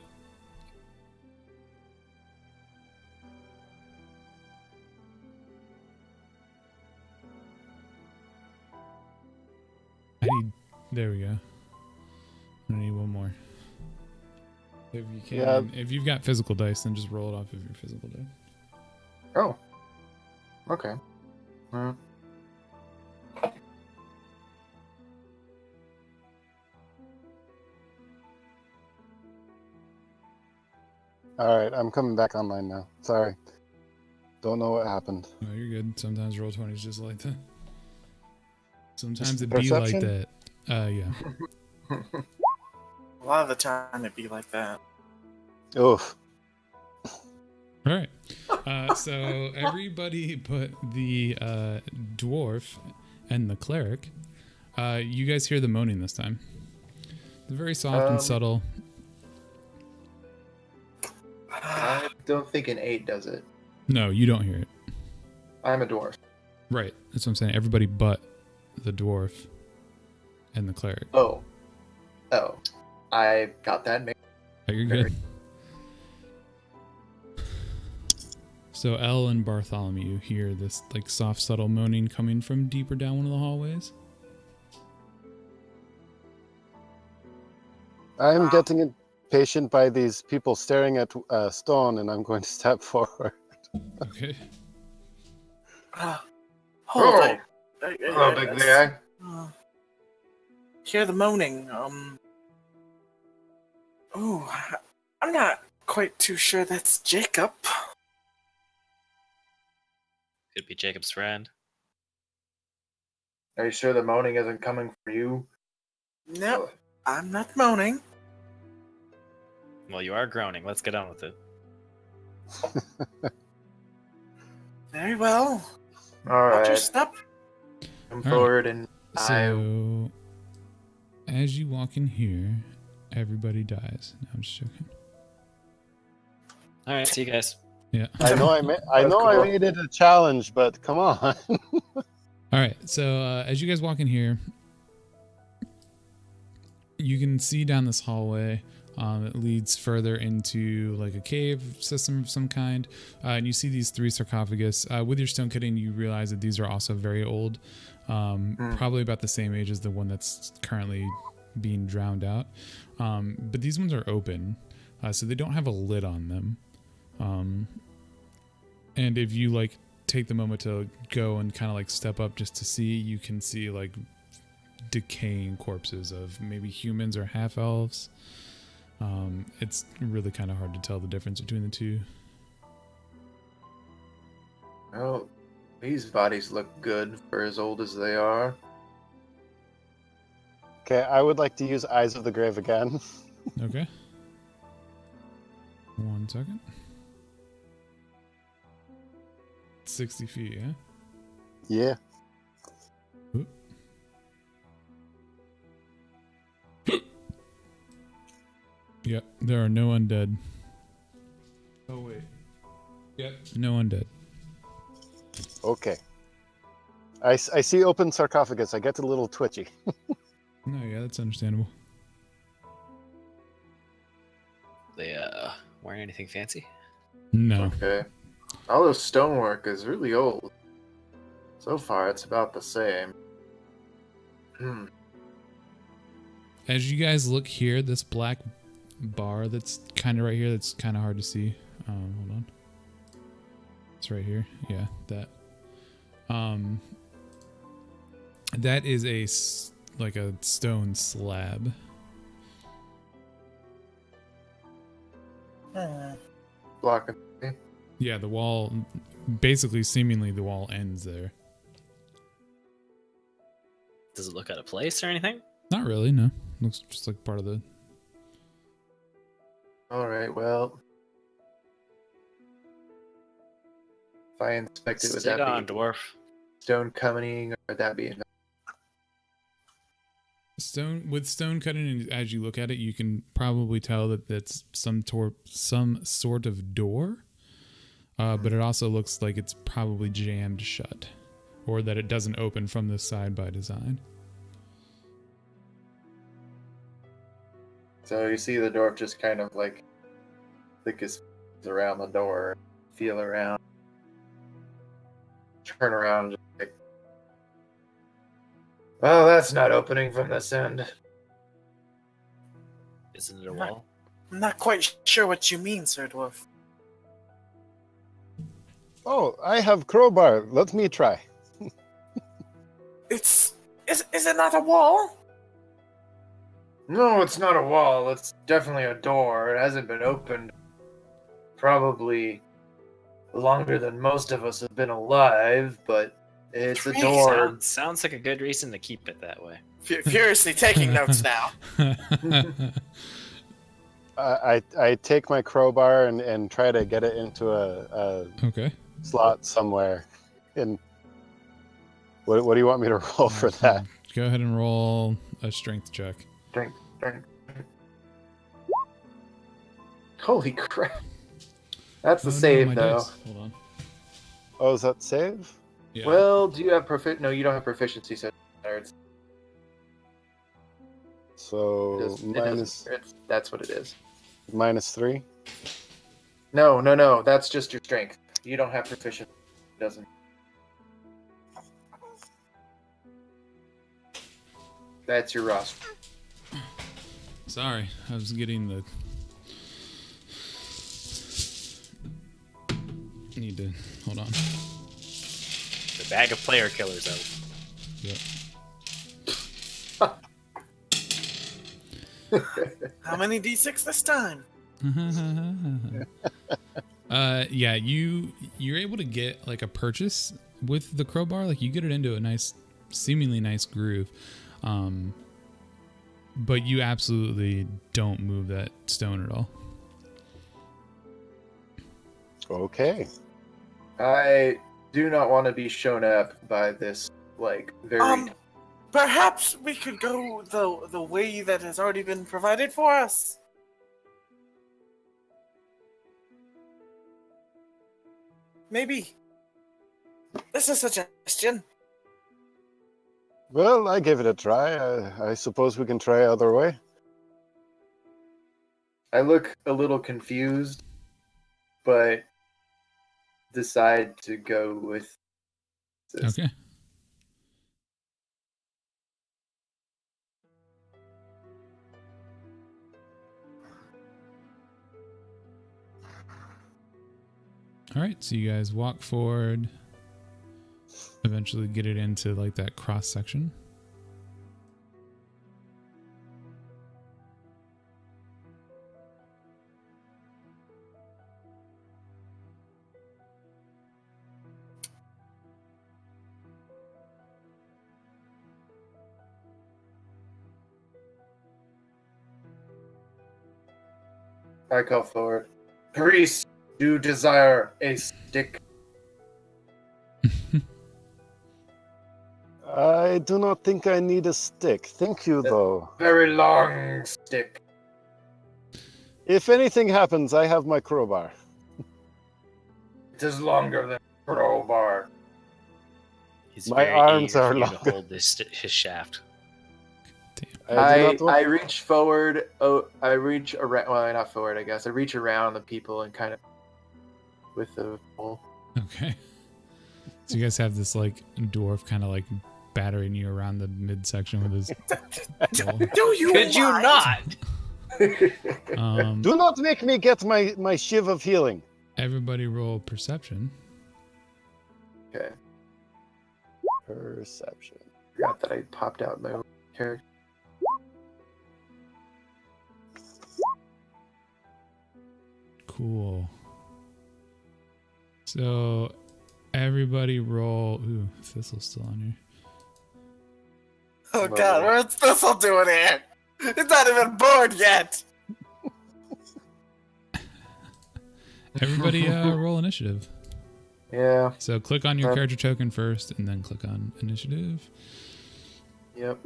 there we go. I need one more. If you can, Yeah. if you've got physical dice, then just roll it off of your physical dice. Oh. Okay. All right, I'm coming back online now. Sorry. Don't know what happened. No, you're good. Sometimes roll 20 is just like that. Sometimes Just it'd be like perception? that. Yeah. A lot of the time it'd be like that. Oof. All right. So everybody but the dwarf and the cleric. You guys hear the moaning this time. They're very soft and subtle. I don't think an 8 does it. No, you don't hear it. I'm a dwarf. Right. That's what I'm saying. Everybody but the dwarf and the cleric. Oh. I got that. Oh, you're good. So Elle and Bartholomew hear this like soft, subtle moaning coming from deeper down one of the hallways. I'm getting impatient by these people staring at stone, and I'm going to step forward. Okay. Hold Oh. Hello, big guy. Hear the moaning. I'm not quite too sure that's Jacob. Could be Jacob's friend. Are you sure the moaning isn't coming from you? Nope, I'm not moaning. Well, you are groaning. Let's get on with it. Very well. All Watch your right. step. Come All forward and So as you walk in here, everybody dies. No, I'm just joking. All right, see you guys. Yeah. I know I That's cool. made it a challenge, but come on. All right. So as you guys walk in here, you can see down this hallway. It leads further into like a cave system of some kind. And you see these 3 sarcophagus. With your stone cutting, you realize that these are also very old. Probably about the same age as the one that's currently being drowned out. But these ones are open. So they don't have a lid on them. And if you like take the moment to go and kind of like step up just to see, you can see like decaying corpses of maybe humans or half elves. It's really kind of hard to tell the difference between the two. Well, these bodies look good for as old as they are. Okay, I would like to use Eyes of the Grave again. Okay. 1 second. 60 feet, yeah? Yeah. Oop. Yep, there are no undead. Oh, wait. Yep, no undead. Okay. I see open sarcophagus. I get a little twitchy. No, yeah, that's understandable. They wearing anything fancy? No. Okay. All this stonework is really old. So far, it's about the same. As you guys look here, this black bar that's kind of right here, that's kind of hard to see. Hold on. It's right here. Yeah, that. That is like a stone slab. Blocking. Yeah, the wall, basically, seemingly the wall ends there. Does it look out of place or anything? Not really, no. Looks just like part of the... Alright, well. If I inspect it, would Sit that on, be dwarf. stone coming, or would that be enough? With stone cutting, and as you look at it, you can probably tell that that's some sort of door. But it also looks like it's probably jammed shut, or that it doesn't open from this side by design. So you see the dwarf just kind of like flick his around the door, feel around, turn around, just like, well, that's not opening from this end. Isn't it a wall? I'm not quite sure what you mean, Sir Dwarf. Oh, I have crowbar. Let me try. Is it not a wall? No, it's not a wall. It's definitely a door. It hasn't been opened probably longer than most of us have been alive, but it's a door. Sounds like a good reason to keep it that way. Furiously taking notes now. I take my crowbar and try to get it into a Okay. slot somewhere. And what do you want me to roll for that? Go ahead and roll a strength check. Drink. Holy crap. That's the Oh, no, save, my though. dice. Hold on. Oh, is that save? Yeah. Well, do you have No, you don't have proficiency, so So that's what it is. -3. No, that's just your strength. You don't have proficiency. It doesn't. That's your roster. Sorry, I was getting the. Need to hold on. The bag of player killers out. Yep. How many d6 this time? Yeah, you're able to get like a purchase with the crowbar. Like you get it into a nice, seemingly nice groove, but you absolutely don't move that stone at all. Okay. I do not want to be shown up by this, like, very... Perhaps we could go the way that has already been provided for us. Maybe. This is a suggestion. Well, I gave it a try. I suppose we can try other way. I look a little confused, but decide to go with this. Okay. All right, so you guys walk forward, eventually get it into like that cross section. I call forward. Priest, you desire a stick? I do not think I need a stick. Thank you, though. Very long stick. If anything happens, I have my crowbar. It is longer than a crowbar. He's My very arms eager are for you to longer. hold his shaft. I reach forward. Oh, I reach around. Well, not forward, I guess. I reach around the people and kind of with the pole. Okay. So you guys have this like dwarf kind of like battering you around the midsection with his pole. Could you not? Do not make me get my shiv of healing. Everybody roll perception. Okay. Perception. Forgot that I popped out my own character. Cool. So everybody roll. Ooh, Thistle's still on here. Oh god, what's Thistle doing here? It's not even bored yet! Everybody roll initiative. Yeah. So click on your character token first and then click on initiative. Yep.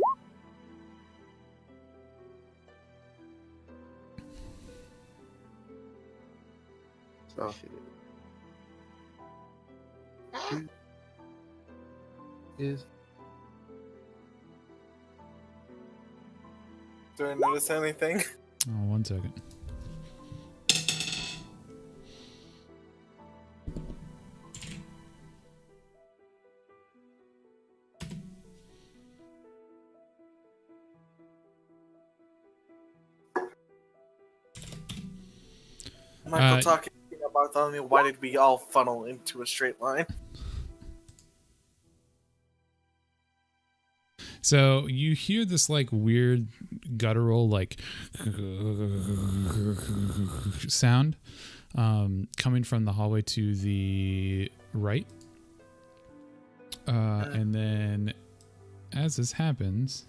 So. Is Do I notice anything? Oh, 1 second. Michael talking about telling me why did we all funnel into a straight line? So you hear this like weird guttural like sound coming from the hallway to the right. And then as this happens,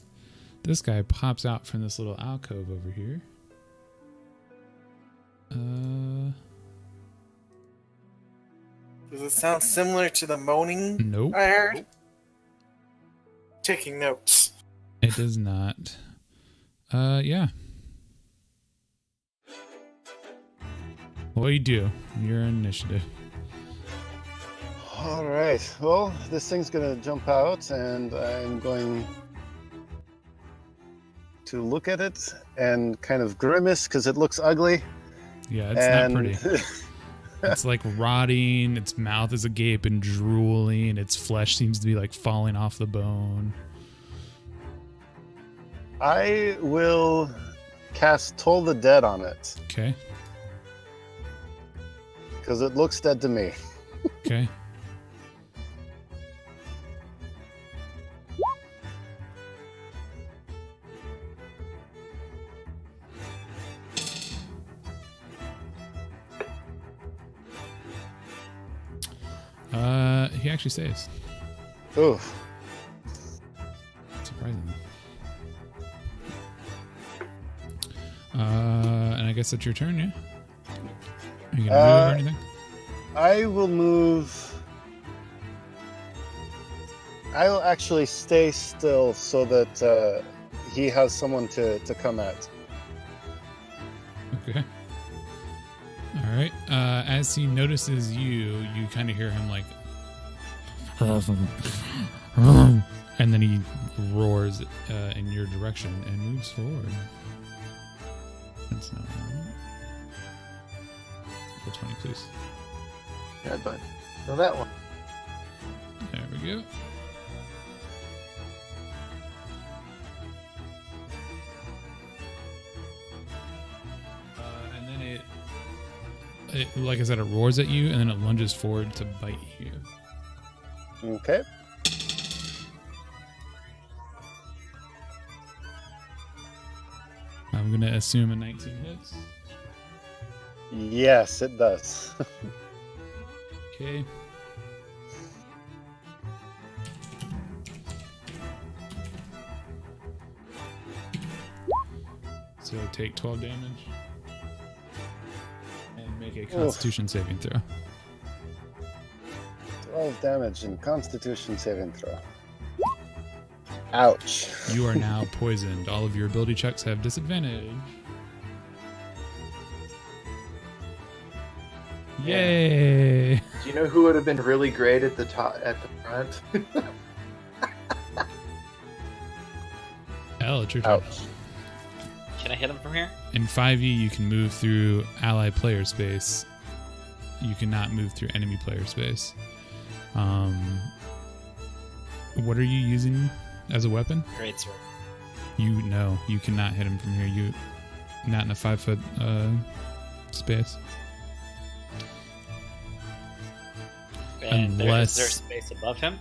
this guy pops out from this little alcove over here. Does it sound similar to the moaning Nope. I heard? Taking notes. It does not. Yeah. What do you do? Your initiative. All right. Well, this thing's gonna jump out, and I'm going to look at it and kind of grimace because it looks ugly. Yeah, it's not pretty. It's like rotting. Its mouth is agape and drooling. Its flesh seems to be like falling off the bone. I will cast Toll the Dead on it Okay. because it looks dead to me. Okay. He actually saves. Oof. Surprisingly. And I guess it's your turn, yeah? Are you gonna move or anything? I will move. I'll actually stay still so that he has someone to come at. Okay. All right. As he notices you, you kind of hear him like, and then he roars in your direction and moves forward. That's not right. Roll 20, please. Yeah, bud. So that one. There we go. And then it, like I said, it roars at you, and then it lunges forward to bite you. Okay. I'm gonna assume a 19 hits. Yes, it does. Okay. So take 12 damage and make a Constitution saving throw. 12 damage and Constitution saving throw. Ouch. You are now poisoned. All of your ability checks have disadvantage. Yay! Do you know who would have been really great at the top, at the front? L, it's your turn. Ouch. Can I hit him from here? In 5e, you can move through ally player space. You cannot move through enemy player space. What are you using as a weapon? Greatsword. You cannot hit him from here. You not in a 5 foot space. And Unless- is there space above him?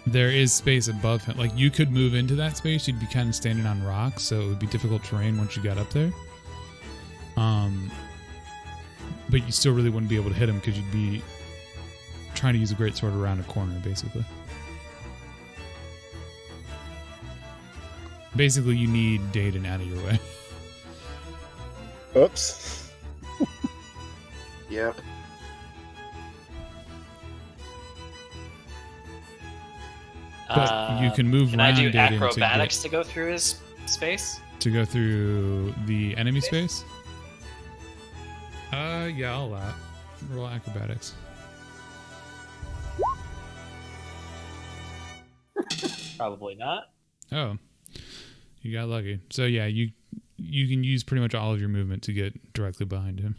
There is space above him. Like you could move into that space. You'd be kind of standing on rocks, so it would be difficult terrain once you got up there. But you still really wouldn't be able to hit him because you'd be trying to use a greatsword around a corner, basically. Basically, you need Dayton out of your way. Oops. Yep. But you can move Can around I do Dayton acrobatics to go through his space? to go through the enemy space. Yeah, I'll allow it. Roll acrobatics. Probably not. Oh, you got lucky. So yeah, you you can use pretty much all of your movement to get directly behind him.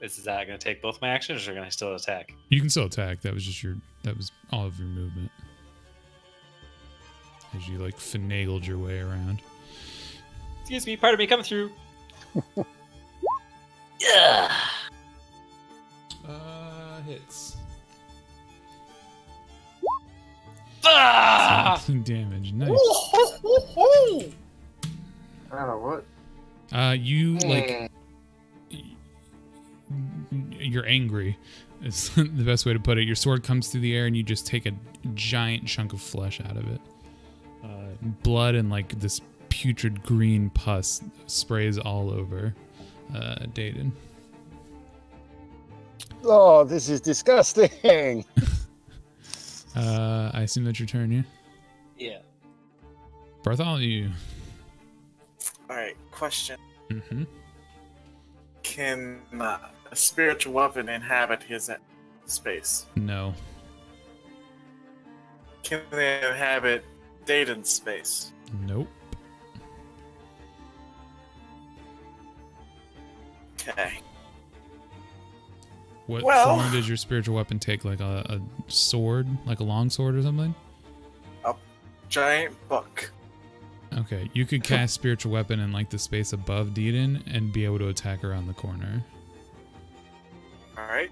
Is that going to take both my actions, or can I still attack? You can still attack. That was all of your movement. As you like finagled your way around. Excuse me, part of me coming through. Yeah. Hits. Ah! 17 damage. Nice. Oh, what? You like. You're angry. Is the best way to put it. Your sword comes through the air, and you just take a giant chunk of flesh out of it. Blood and like this putrid green pus sprays all over Dayton. Oh, this is disgusting. I assume that's your turn, yeah? Yeah. Bartholomew. Alright, question. Mm-hmm. Can a spiritual weapon inhabit his space? No. Can they inhabit Dayton's space? Nope. Okay. What Well- form does your spiritual weapon take? Like a sword? Like a long sword or something? Giant book. Okay, you could cast spiritual weapon in like the space above Deedon and be able to attack around the corner. Alright.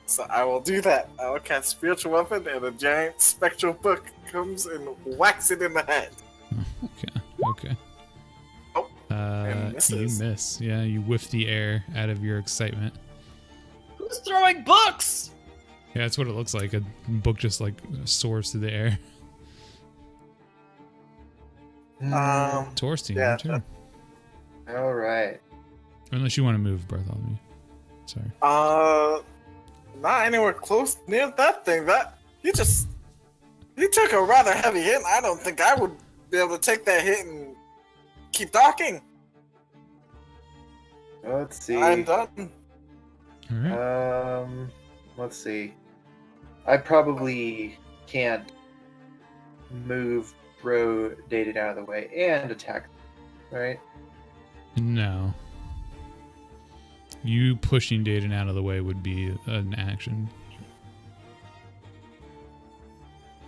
So I will do that. I will cast spiritual weapon and a giant spectral book comes and whacks it in the head. Okay. Oh, and you misses. miss. Yeah, you whiff the air out of your excitement. Who's throwing books? Yeah, that's what it looks like. A book just like soars through the air. Torstein, yeah, your turn. All right. Unless you want to move, Bartholomew. Sorry. Not anywhere close near that thing. He took a rather heavy hit. I don't think I would be able to take that hit and keep talking. Let's see. I'm done. All right. Let's see. I probably can't move, throw Dayton out of the way, and attack. Right? No. You pushing Dayton out of the way would be an action.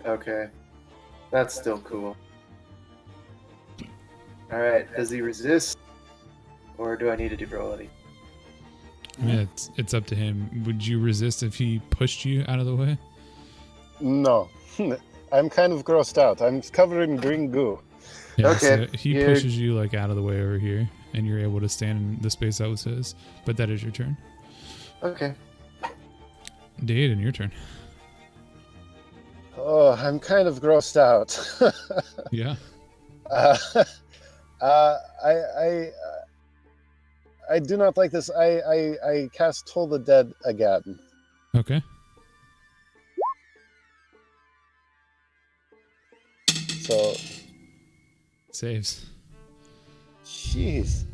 Okay. That's still cool. Alright, does he resist? Or do I need to do roll any? Yeah, it's up to him. Would you resist if he pushed you out of the way? No. I'm kind of grossed out. I'm covered in green goo. Yeah, Okay, so he you're- pushes you like out of the way over here, and you're able to stand in the space that was his. But that is your turn. Okay. Dayton, your turn. Oh, I'm kind of grossed out. Yeah. I do not like this. I cast Toll the Dead again. Okay. So, Saves. jeez.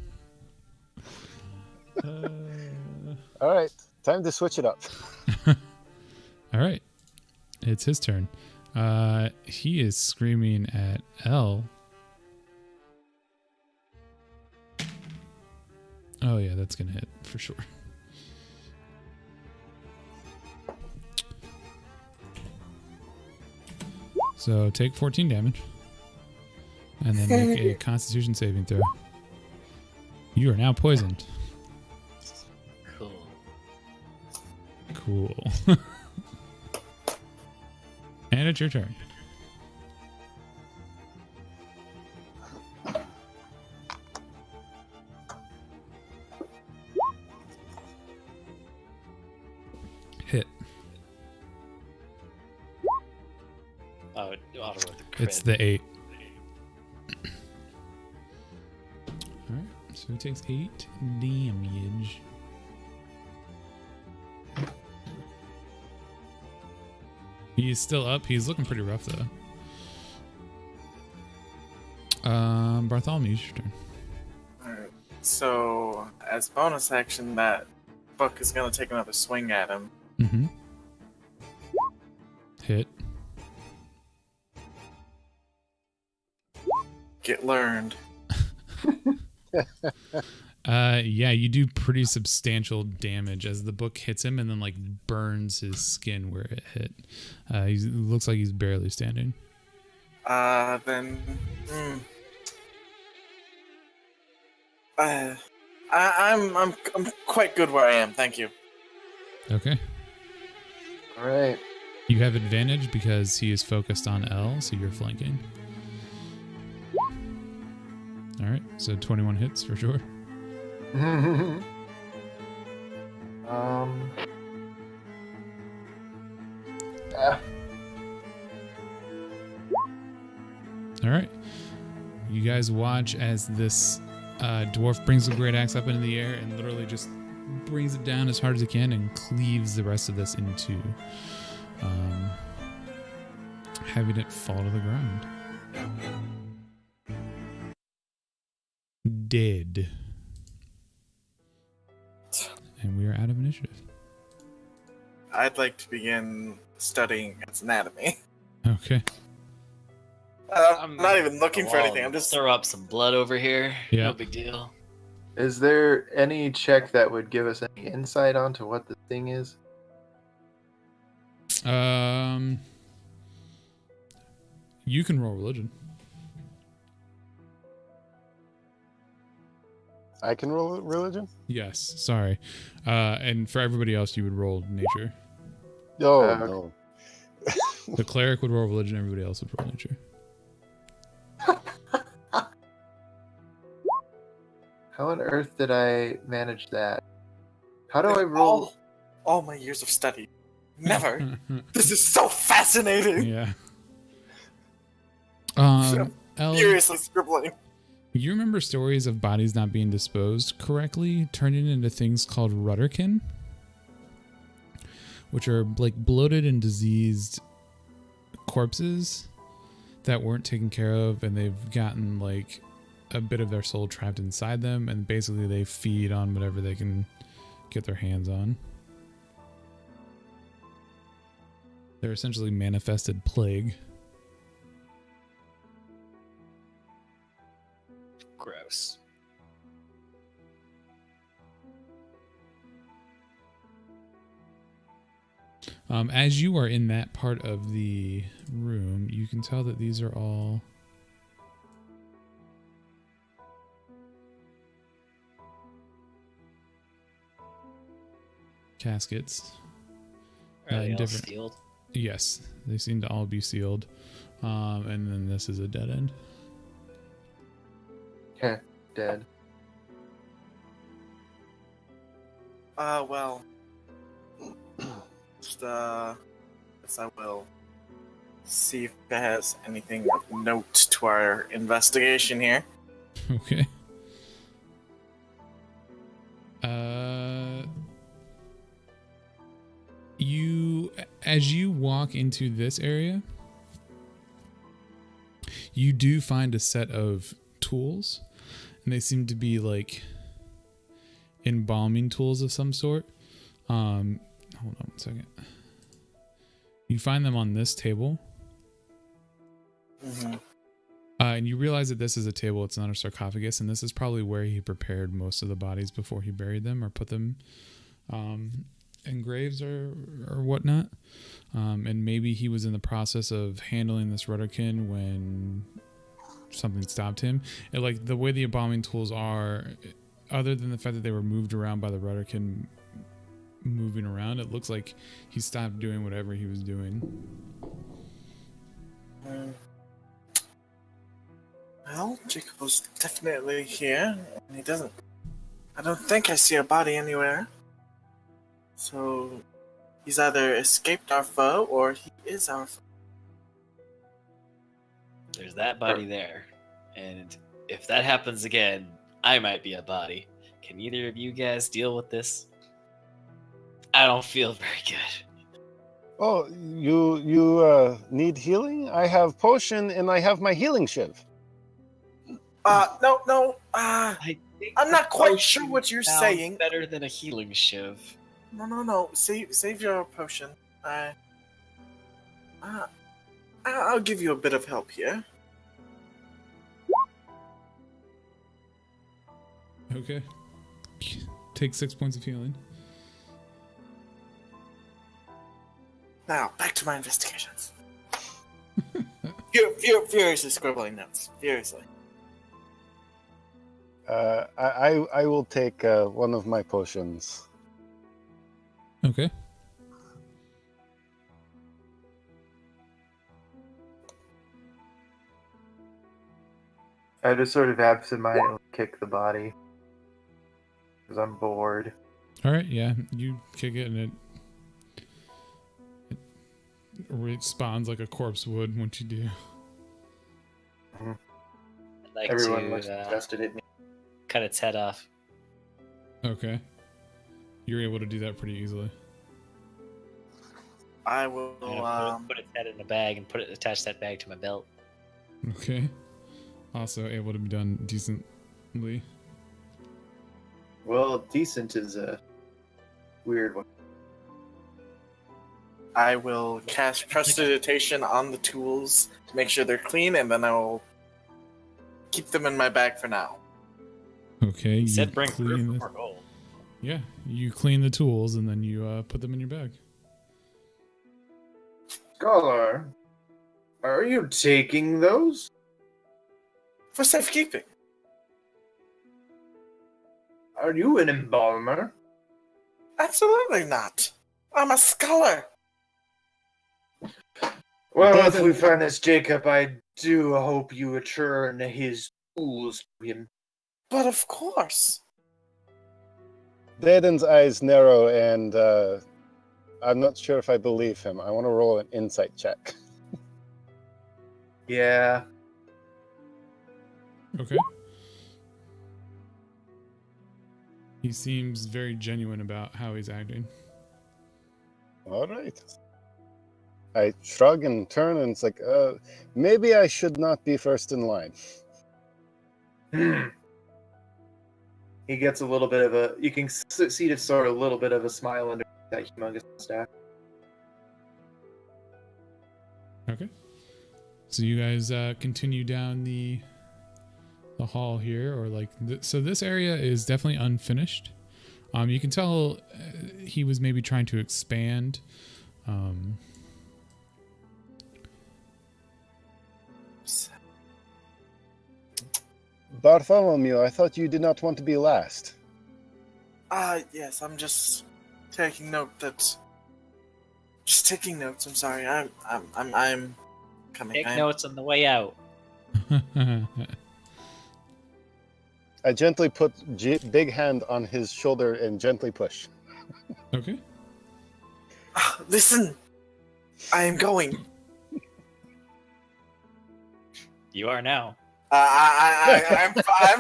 All right, time to switch it up. All right. It's his turn. He is screaming at L. Oh yeah, that's gonna hit for sure. So take 14 damage, and then make a Constitution saving throw. You are now poisoned. Cool. Cool. And it's your turn. Hit. Oh, it auto with the crit. It's the 8. Alright, so he takes 8 damage. He's still up. He's looking pretty rough, though. Bartholomew's your turn. Alright. So, as bonus action, that book is going to take another swing at him. Mm-hmm. Hit. get learned. Yeah, you do pretty substantial damage as the book hits him and then like burns his skin where it hit. He looks like he's barely standing. Then. I'm quite good where I am. Thank you. Okay. All right. You have advantage because he is focused on L, so you're flanking. All right, so 21 hits for sure. Yeah. All right. You guys watch as this dwarf brings the great axe up into the air and literally just brings it down as hard as he can and cleaves the rest of this into having it fall to the ground. Dead. And we are out of initiative. I'd like to begin studying its anatomy. Okay. I'm not even looking for Well, anything. I'm just. throw up some blood over here. Yeah. No big deal. Is there any check that would give us any insight onto what the thing is? You can roll religion. I can roll religion? Yes, sorry. And for everybody else, you would roll nature. Oh, Okay. no. The cleric would roll religion, everybody else would roll nature. How on earth did I manage that? How do I roll? All my years of study. Never. This is so fascinating. Yeah. El, Furiously scribbling. you remember stories of bodies not being disposed correctly, turning into things called rudderkin? Which are like bloated and diseased corpses that weren't taken care of, and they've gotten like a bit of their soul trapped inside them, and basically they feed on whatever they can get their hands on. They're essentially manifested plague. Gross. As you are in that part of the room, you can tell that these are all caskets. Are they all different- sealed? Yes, they seem to all be sealed. And then this is a dead end. Heh, dead. Well. Just, guess I will see if it has anything of note to our investigation here. Okay. As you walk into this area, you do find a set of tools, and they seem to be like embalming tools of some sort. Hold on one second. You find them on this table. Mm-hmm. And you realize that this is a table, it's not a sarcophagus, and this is probably where he prepared most of the bodies before he buried them or put them in graves or whatnot. And maybe he was in the process of handling this rudderkin when something stopped him. And like the way the embalming tools are, other than the fact that they were moved around by the rudderkin moving around, it looks like he stopped doing whatever he was doing. Well, Jacob was definitely here, and he doesn't. I don't think I see a body anywhere. So, he's either escaped our foe, or he is our foe. There's that body there. And if that happens again, I might be a body. Can either of you guys deal with this? I don't feel very good. Oh, you need healing? I have potion and I have my healing shiv. No. I think I'm not the quite potion sure what you're sounds saying. Better than a healing shiv. No. Save your potion. I'll give you a bit of help here. Okay. Take 6 points of healing. Now, back to my investigations. Furiously scribbling notes. Furiously. I will take one of my potions. Okay. I just sort of absentmindedly kick the body because I'm bored. All right. Yeah, you kick it and it respawns like a corpse would once you do. I'd like Everyone to looks disgusted at me. cut its head off. Okay. You're able to do that pretty easily. I will. I'm gonna put its head in a bag and attach that bag to my belt. Okay. Also able to be done decently. Well, decent is a weird one. I will cast prestidigitation on the tools to make sure they're clean, and then I will keep them in my bag for now. Okay. He You said bring clean proof the, or gold. yeah, you clean the tools and then you put them in your bag. Scholar, are you taking those? For safekeeping. Are you an embalmer? Absolutely not. I'm a scholar. Well, if we find this Jacob, I do hope you return his tools to him. But of course. Dayden's eyes narrow, and I'm not sure if I believe him. I want to roll an insight check. Yeah. Okay. He seems very genuine about how he's acting. All right. I shrug and turn, and it's like, maybe I should not be first in line. He gets a little bit of a. You can see the sort of little bit of a smile under that humongous mustache. Okay. So you guys continue down the hall here, or like so this area is definitely unfinished. You can tell he was maybe trying to expand. Bartholomew, I thought you did not want to be last. Yes, I'm just taking note that. Just taking notes. I'm sorry. I'm coming. Take notes on the way out. I gently put big hand on his shoulder and gently push. Okay. Listen, I am going. You are now. I'm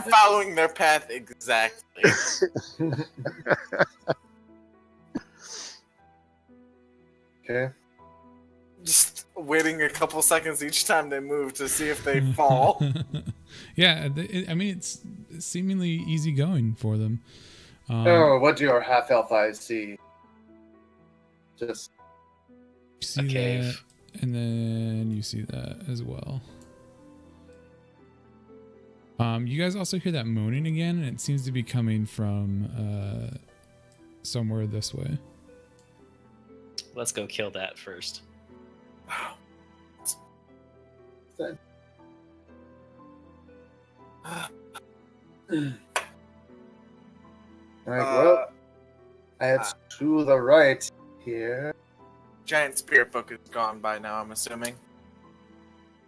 following their path exactly. Okay. Just waiting a couple seconds each time they move to see if they fall. Yeah, I mean it's seemingly easy going for them. Oh, what do your half-elf eyes see? Just You see A cave. that, and then you see that as well. You guys also hear that moaning again, and it seems to be coming from somewhere this way. Let's go kill that first. well, it's to the right here. Giant spirit book is gone by now, I'm assuming.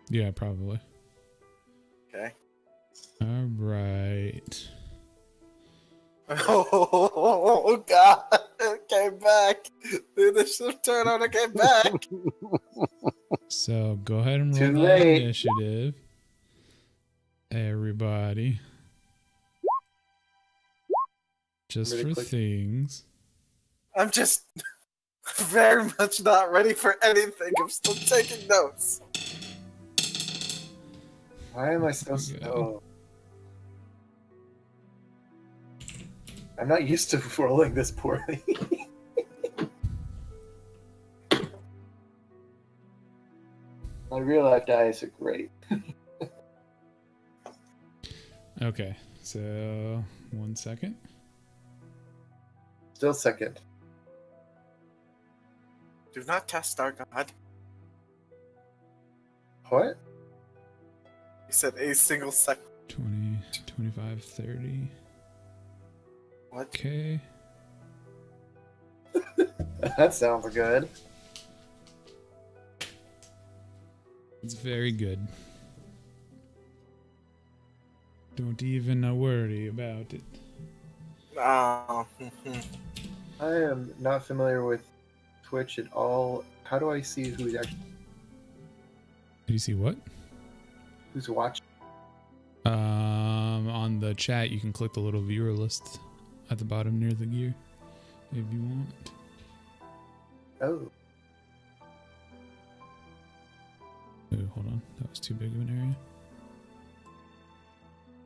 Yeah, probably. Okay. All right. Oh God! It came back. The initiative turned on. It came back. So go ahead and roll Too that late. initiative, everybody. Just Really for quick. things. I'm just very much not ready for anything. I'm still taking notes. Why am I so There we slow? I'm not used to rolling this poorly. My real life dice are great. Okay, so 1 second. Still second. Do not test our god. What? He said a single second. 20, 25, 30. What? Okay. That sounds good. It's very good. Don't even worry about it. Oh. I am not familiar with Twitch at all. How do I see who's actually Did you see what? who's watching? On the chat, you can click the little viewer list at the bottom near the gear if you want. Oh, Oh, hold on. That was too big of an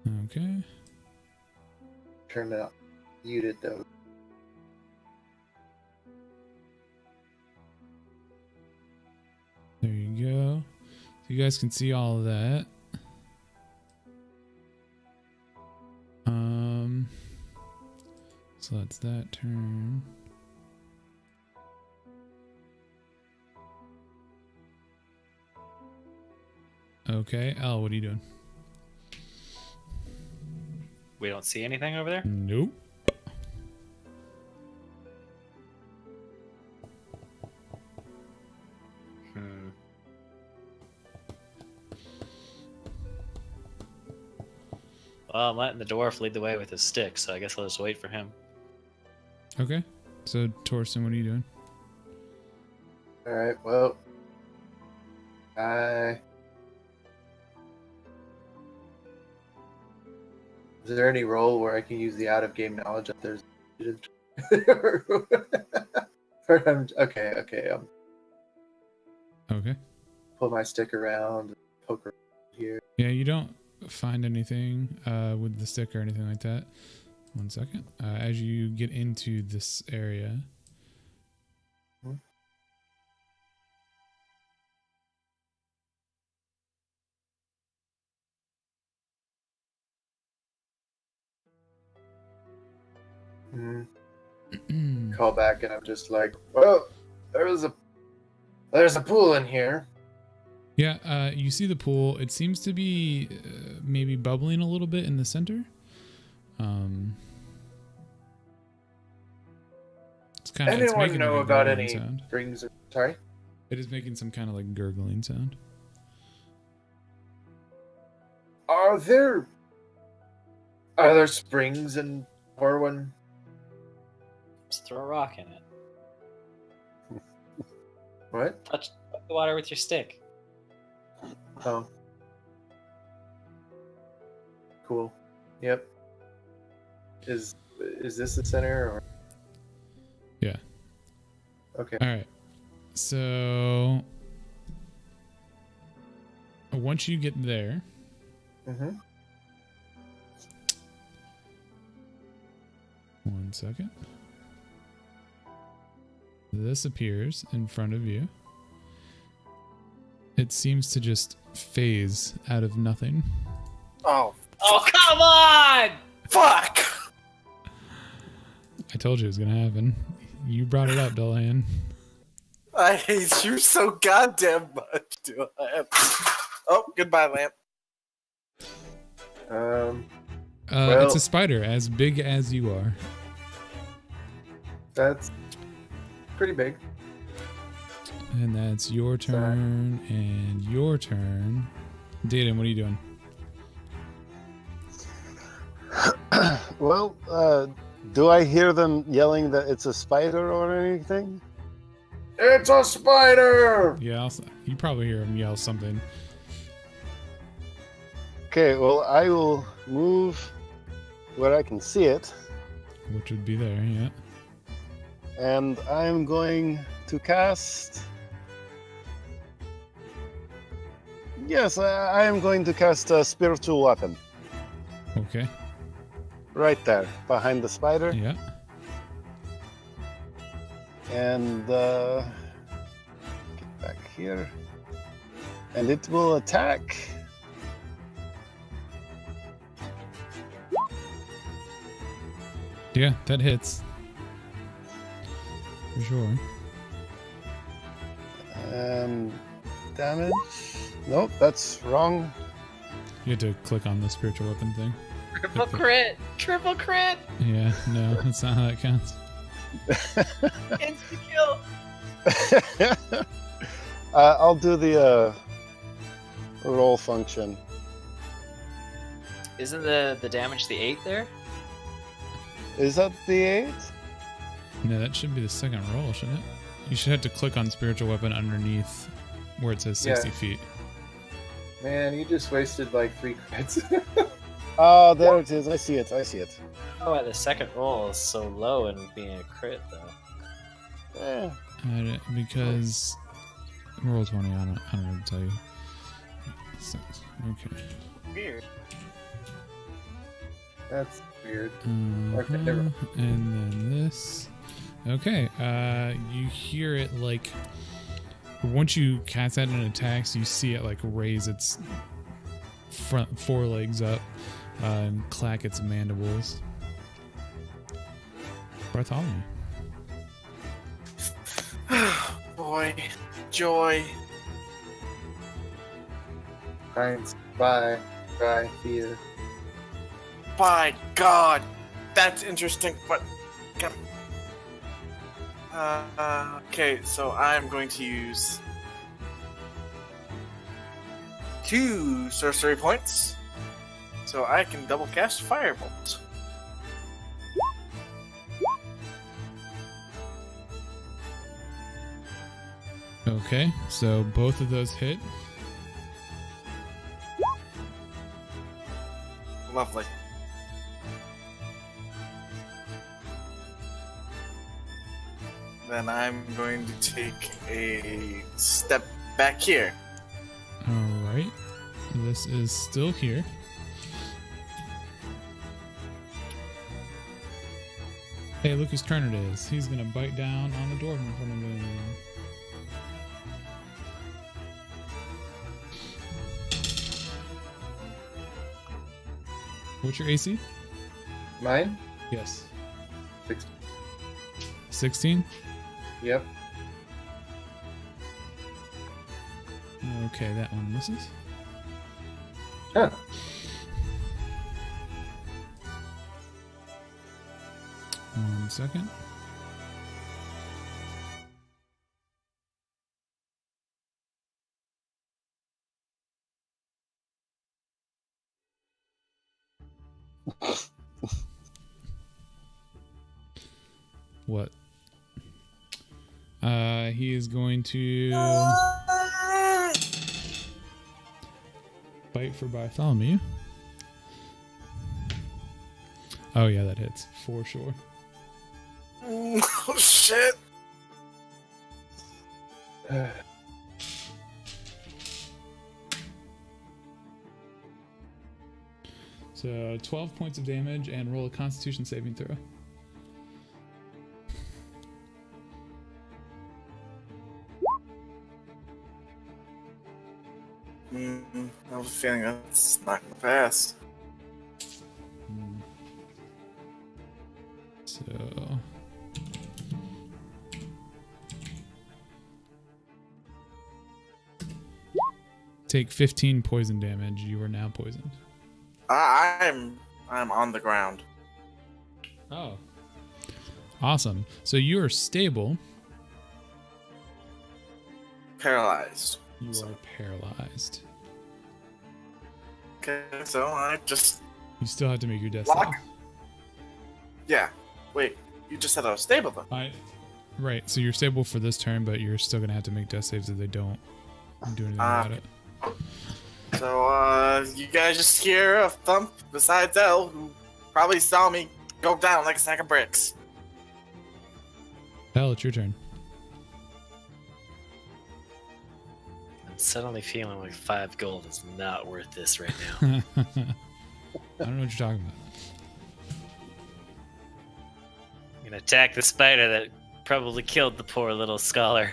area. Okay. turned it up. Muted though. There you go. So you guys can see all of that. So that's that turn. Okay, Al, what are you doing? We don't see anything over there? Nope. Hmm. Well, I'm letting the dwarf lead the way with his stick, so I guess I'll just wait for him. Okay. So, Torsten, what are you doing? All right. Well, I. Is there any role where I can use the out-of-game knowledge that there's? Okay. Okay. Pull my stick around, poke around here. Yeah, you don't find anything with the stick or anything like that. 1 second. As you get into this area. Call back, and I'm just like, well, there's a pool in here. Yeah, you see the pool. It seems to be maybe bubbling a little bit in the center. It's kind of. Anyone know about any springs? Sorry. It is making some kind of like gurgling sound. Are there springs in Corwin? Just throw a rock in it. What? Touch the water with your stick. Oh. Cool. Yep. Is this the center or? Yeah. Okay. All right. So once you get there, Mm-hmm. 1 second. This appears in front of you. It seems to just phase out of nothing. Oh. Oh, come on! Fuck! I told you it was gonna happen. You brought it up, Dullahan. I hate you so goddamn much, dude. Oh, goodbye, lamp. Well, It's a spider as big as you are. that's pretty big. And that's your turn and your turn. Dayton, what are you doing? Well, do I hear them yelling that it's a spider or anything? It's a spider! Yeah, you probably hear him yell something. Okay, well, I will move where I can see it, Which would be there, yeah. and I'm going to cast... Yes, I am going to cast a spiritual weapon. Okay. Right there, behind the spider. Yeah. And get back here. And it will attack. Yeah, that hits. For sure. Damage? Nope, that's wrong. You have to click on the spiritual weapon thing. Triple crit! Triple crit! Yeah, no, that's not how that counts. Instant kill! I'll do the roll function. Isn't the damage the 8 there? Is that the 8? No, that should be the second roll, shouldn't it? You should have to click on spiritual weapon underneath where it says 60 feet. Man, you just wasted like 3 crits. Oh, there it is. I see it. I see it. Oh, the second roll is so low and being a crit, though. Because roll 20, I don't know what to tell you. Okay. Weird. That's weird. Uh-huh. Okay, never mind. And then this. Okay. You hear it like once you cast that in attacks, you see it like raise its front forelegs up and clack its mandibles. Bartholomew. Boy, joy. Thanks. Bye. Bye. See you. By God, that's interesting. But okay, so I'm going to use 2 sorcery points, so I can double cast Firebolt. Okay, so both of those hit. Lovely. Then I'm going to take a step back here. All right, this is still here. Hey, look whose turn it is. He's gonna bite down on the dwarf in front of him. What's your AC? Mine? Yes. 16. 16? Yep. Okay, that one misses. Huh. One second. What? He is going to bite for Bartholomew. Oh yeah, that hits for sure. Oh shit! So 12 points of damage and roll a Constitution saving throw. I have a feeling that's not gonna pass. So take 15 poison damage. You are now poisoned. I'm on the ground. Oh. Awesome. So you are stable. Paralyzed. You are paralyzed. Okay, so I just... You still have to make your death Lock. save. Yeah. Wait, you just said I was stable though. Right, so you're stable for this turn, but you're still going to have to make death saves if they don't do anything about it. So, you guys just hear a thump besides Elle, who probably saw me go down like a sack of bricks. Hell, it's your turn. I'm suddenly feeling like 5 gold is not worth this right now. I don't know what you're talking about. I'm gonna attack the spider that probably killed the poor little scholar.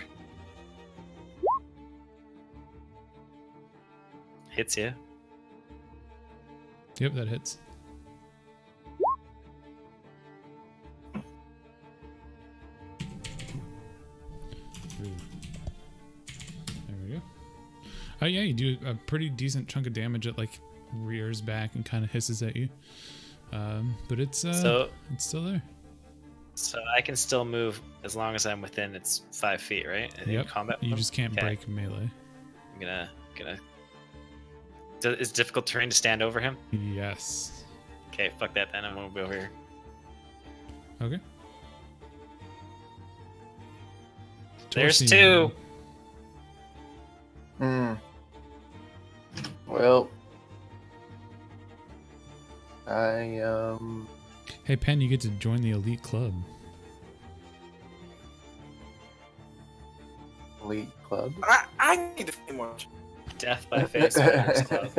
Hits you. Yep, that hits. Oh yeah, you do a pretty decent chunk of damage. It like rears back and kind of hisses at you. But it's still there. So I can still move as long as I'm within its 5 feet, right? In combat. You just can't Okay. break melee. I'm gonna. Is it difficult terrain to stand over him? Yes. Okay, fuck that then. I'm gonna be over here. Okay. There's Torsi. 2. Well, I Hey Pen, you get to join the elite club. elite club. I need a few more. Death by face. Warriors Club.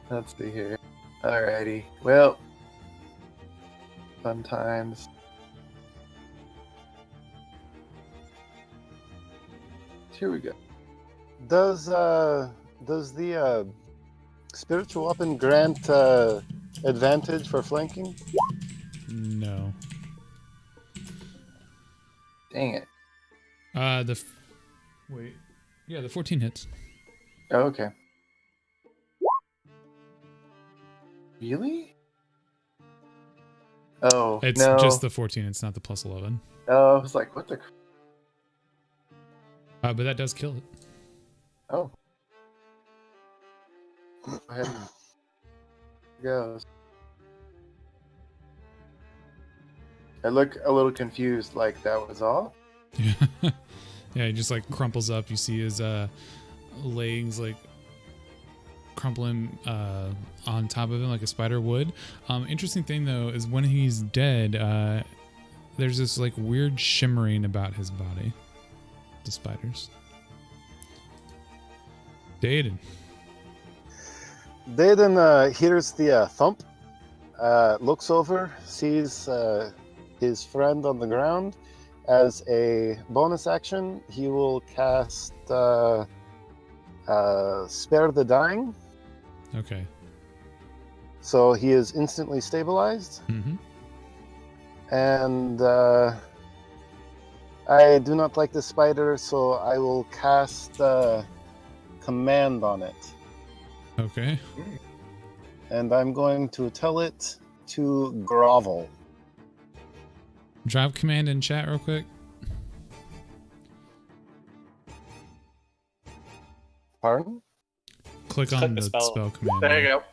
Let's see here. Alrighty. Well, fun times. Here we go. Does the spiritual weapon grant advantage for flanking? No. Dang it. Wait. Yeah, the 14 hits. Oh, okay. Really? Oh, It's no. just the 14. It's not the plus 11. Oh, I was like, what the? But that does kill it. Oh. Go ahead. Here goes. I look a little confused, like that was all? Yeah. Yeah, he just like crumples up. You see his legs like crumpling on top of him like a spider would. Interesting thing though is when he's dead, there's this like weird shimmering about his body. The spiders. Daden. Daden hears the thump, looks over, sees his friend on the ground. As a bonus action, he will cast Spare the Dying. Okay. So he is instantly stabilized. Mm-hmm. And I do not like the spider, so I will cast Command on it. Okay. And I'm going to tell it to grovel. Drop command in chat real quick. Pardon? Click Click on the the spell. spell command. There you go.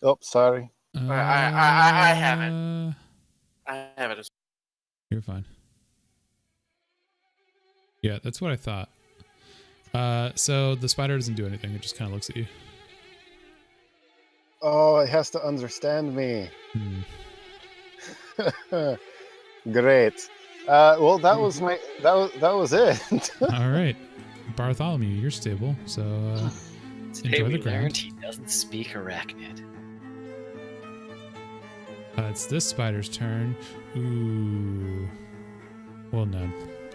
Oh, sorry. I have it. I have it. You're fine. Yeah, that's what I thought. So the spider doesn't do anything. It just kind of looks at you. Oh, it has to understand me. Hmm. Great. Well, that was it. All right. Bartholomew, you're stable. So Today enjoy we the ground. learned he doesn't speak arachnid. It's this spider's turn. Ooh. Well, no.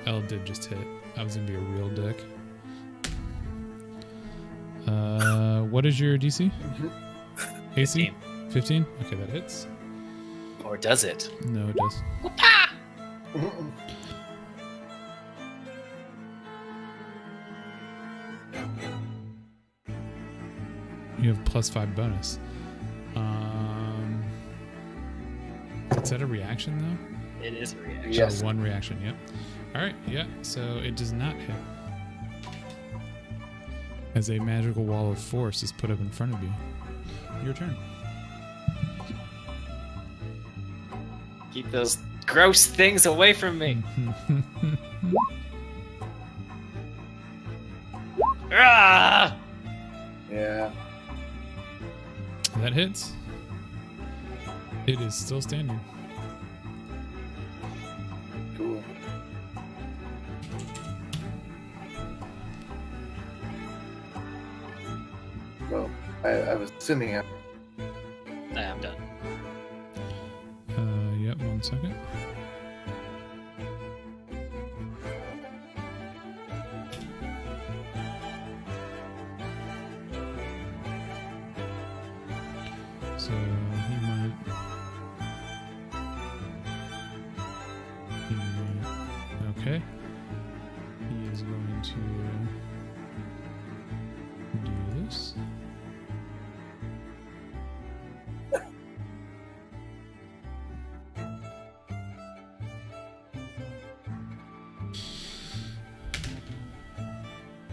L did just hit. I was going to be a real dick. What is your DC? AC? 15? Okay, that hits. Or does it? No, it does. You have +5 bonus. Is that a reaction though? It is a reaction. Yes. Oh, one reaction. Yep. All right. Yeah. So it does not hit. As a magical wall of force is put up in front of you. Your turn. Keep those gross things away from me. Ah! Yeah. That hits. It is still standing. Cool. Well, I was assuming I'm done. Yep. 1 second. So he went. Okay. He is going to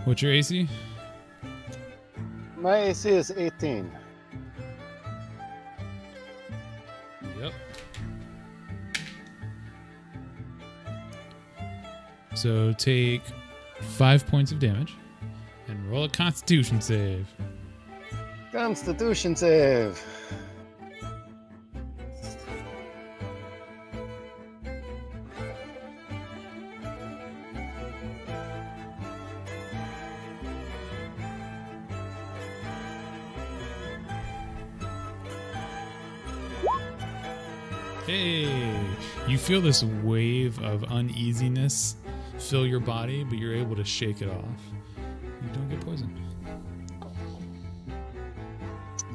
What's your AC? My AC is 18. Yep. So take 5 points of damage and roll a Constitution save. Constitution save. Hey, you feel this wave of uneasiness fill your body, but you're able to shake it off. You don't get poisoned.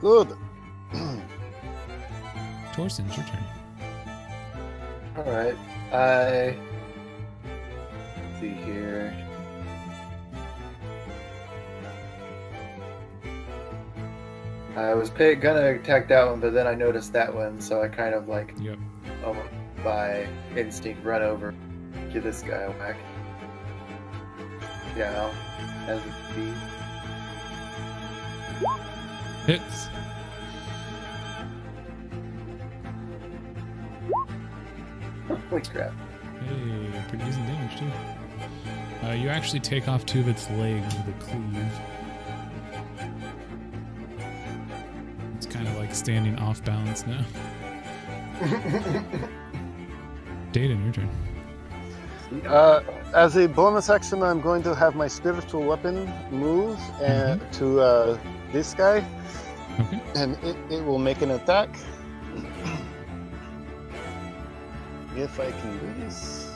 Good. Torsten, it's your turn. Alright. Let's see here. I was gonna attack that one, but then I noticed that one, so I kind of like, Yep. by instinct, run over, give this guy a whack. Yeah, as it be. Hits. Holy crap. Hey, pretty decent damage too. You actually take off 2 of its legs with a cleave. It's kind of like standing off balance now. Dayton, your turn. As a bonus action, I'm going to have my spiritual weapon move to this guy, Okay. and it will make an attack. If I can do this.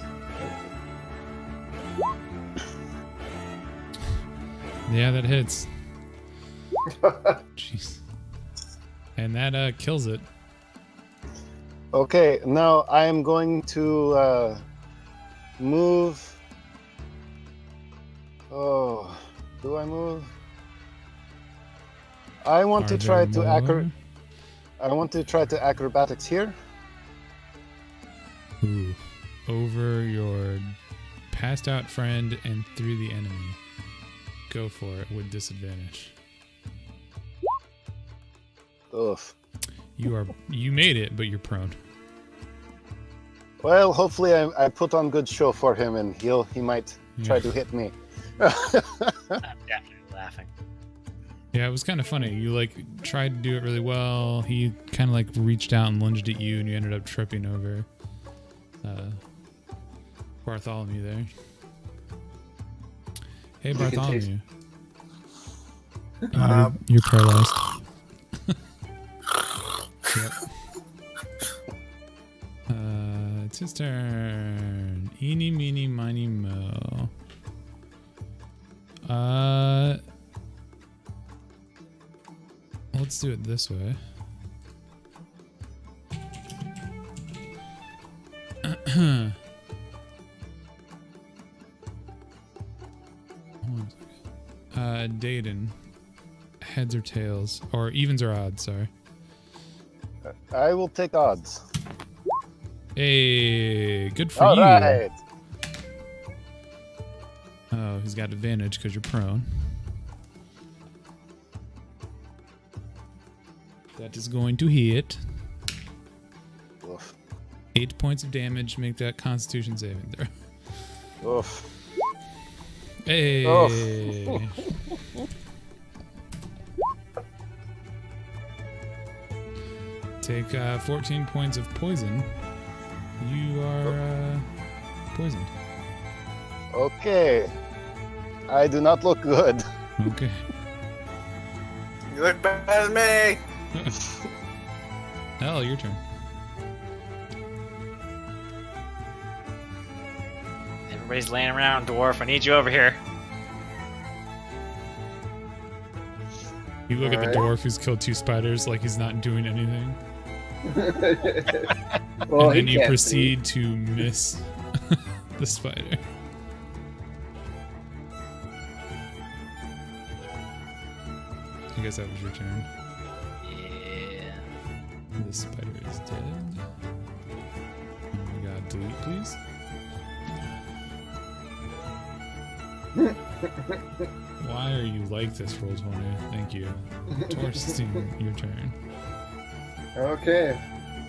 Yeah, that hits. Jeez. And that kills it. Okay, now I am going to move. Oh, do I move? I want to try to acrobatics here. Ooh. Over your passed out friend and through the enemy. Go for it with disadvantage. Oof. You made it, but you're prone. Well, hopefully I put on good show for him, and he might try to hit me. I'm definitely laughing. Yeah, it was kind of funny. You like tried to do it really well. He kind of like reached out and lunged at you, and you ended up tripping over Bartholomew there. Hey, Bartholomew. You're paralyzed. Yep. It's his turn. Eeny, meeny, miny, mo. Let's do it this way. Dayton. Heads or tails? Or evens or odds, sorry. I will take odds. Hey, good for All you. right. Oh, he's got advantage because you're prone. That is going to hit. Oof. 8 points of damage. Make that Constitution saving throw. Oof. Hey. Oof. Take 14 points of poison. You are poisoned. Okay. I do not look good. Okay. You look better than me. Hell, your turn. Everybody's laying around, dwarf. I need you over here. You look at the dwarf who's killed 2 spiders like he's not doing anything. Well, and then he you can't proceed to miss the spider. I guess that was your turn. Yeah. The spider is dead. Oh my god, delete please. Why are you like this, Roll20? Thank you. Torsten, your turn. Okay.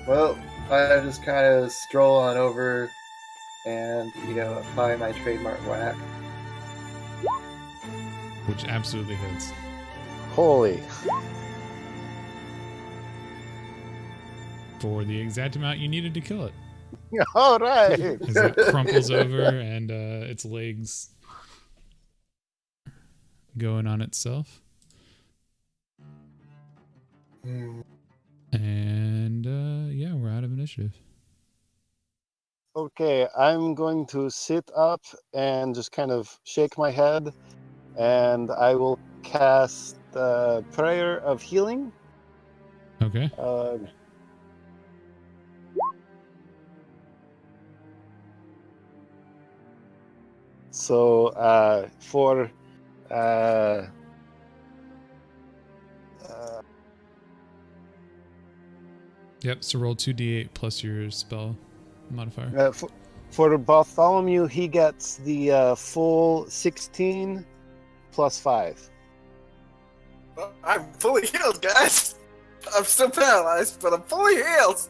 Well, I just kind of stroll on over and, apply my trademark whack. Which absolutely hits. Holy. For the exact amount you needed to kill it. All right. As it crumples over and its legs going on itself. And yeah, we're out of initiative. Okay, I'm going to sit up and just kind of shake my head, and I will cast Prayer of Healing. Okay. So for Yep, so roll 2d8 plus your spell modifier. for Bartholomew, he gets the full 16 plus 5. I'm fully healed, guys. I'm still paralyzed, but I'm fully healed.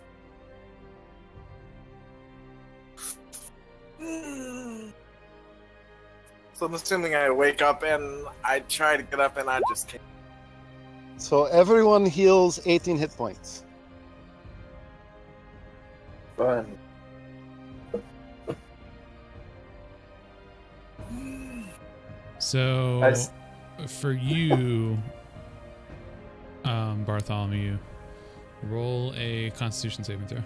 So I'm assuming I wake up and I try to get up and I just can't. So everyone heals 18 hit points. Fun. So for you, Bartholomew, roll a Constitution saving throw.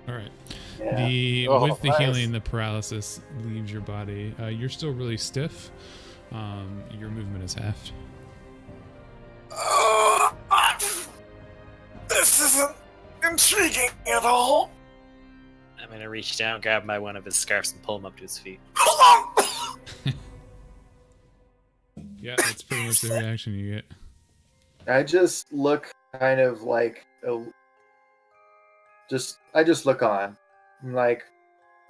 All right. Yeah. With the nice. healing, the paralysis leaves your body. You're still really stiff. Your movement is halved. This isn't intriguing at all. I'm gonna reach down, grab one of his scarves, and pull him up to his feet. Hold on. Yeah, that's pretty much the reaction you get. I just look kind of like I just look on. I'm like,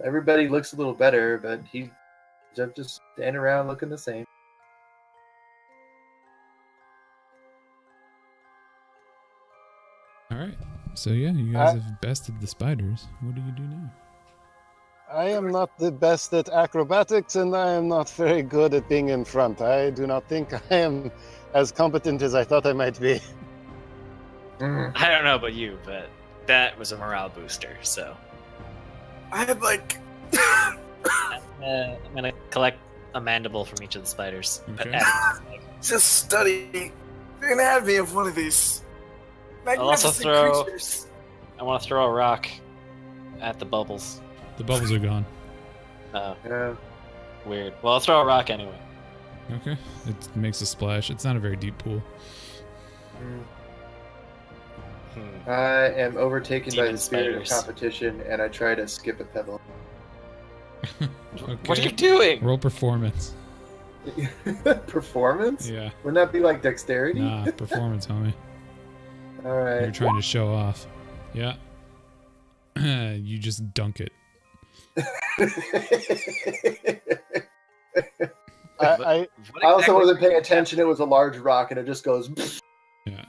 everybody looks a little better, but I'm just standing around looking the same. All right. So yeah, you guys have bested the spiders. What do you do now? I am not the best at acrobatics, and I am not very good at being in front. I do not think I am as competent as I thought I might be. I don't know about you, but that was a morale booster. So I had like. I'm gonna collect a mandible from each of the spiders. Okay. Just study the anatomy of one of these I'll also magnificent creatures. I want to throw a rock at the bubbles. The bubbles are gone. Oh, Yeah. weird. Well, I'll throw a rock anyway. Okay. It makes a splash. It's not a very deep pool. I am overtaken by Demon the spirit of spiders. competition, and I try to skip a pebble. Okay. What are you doing? Roll performance. Performance? Yeah. Wouldn't that be like dexterity? Nah, performance, homie. All You're right. trying to show off. Yeah. You just dunk it. I I also wasn't paying attention. It was a large rock, and it just goes. Yeah.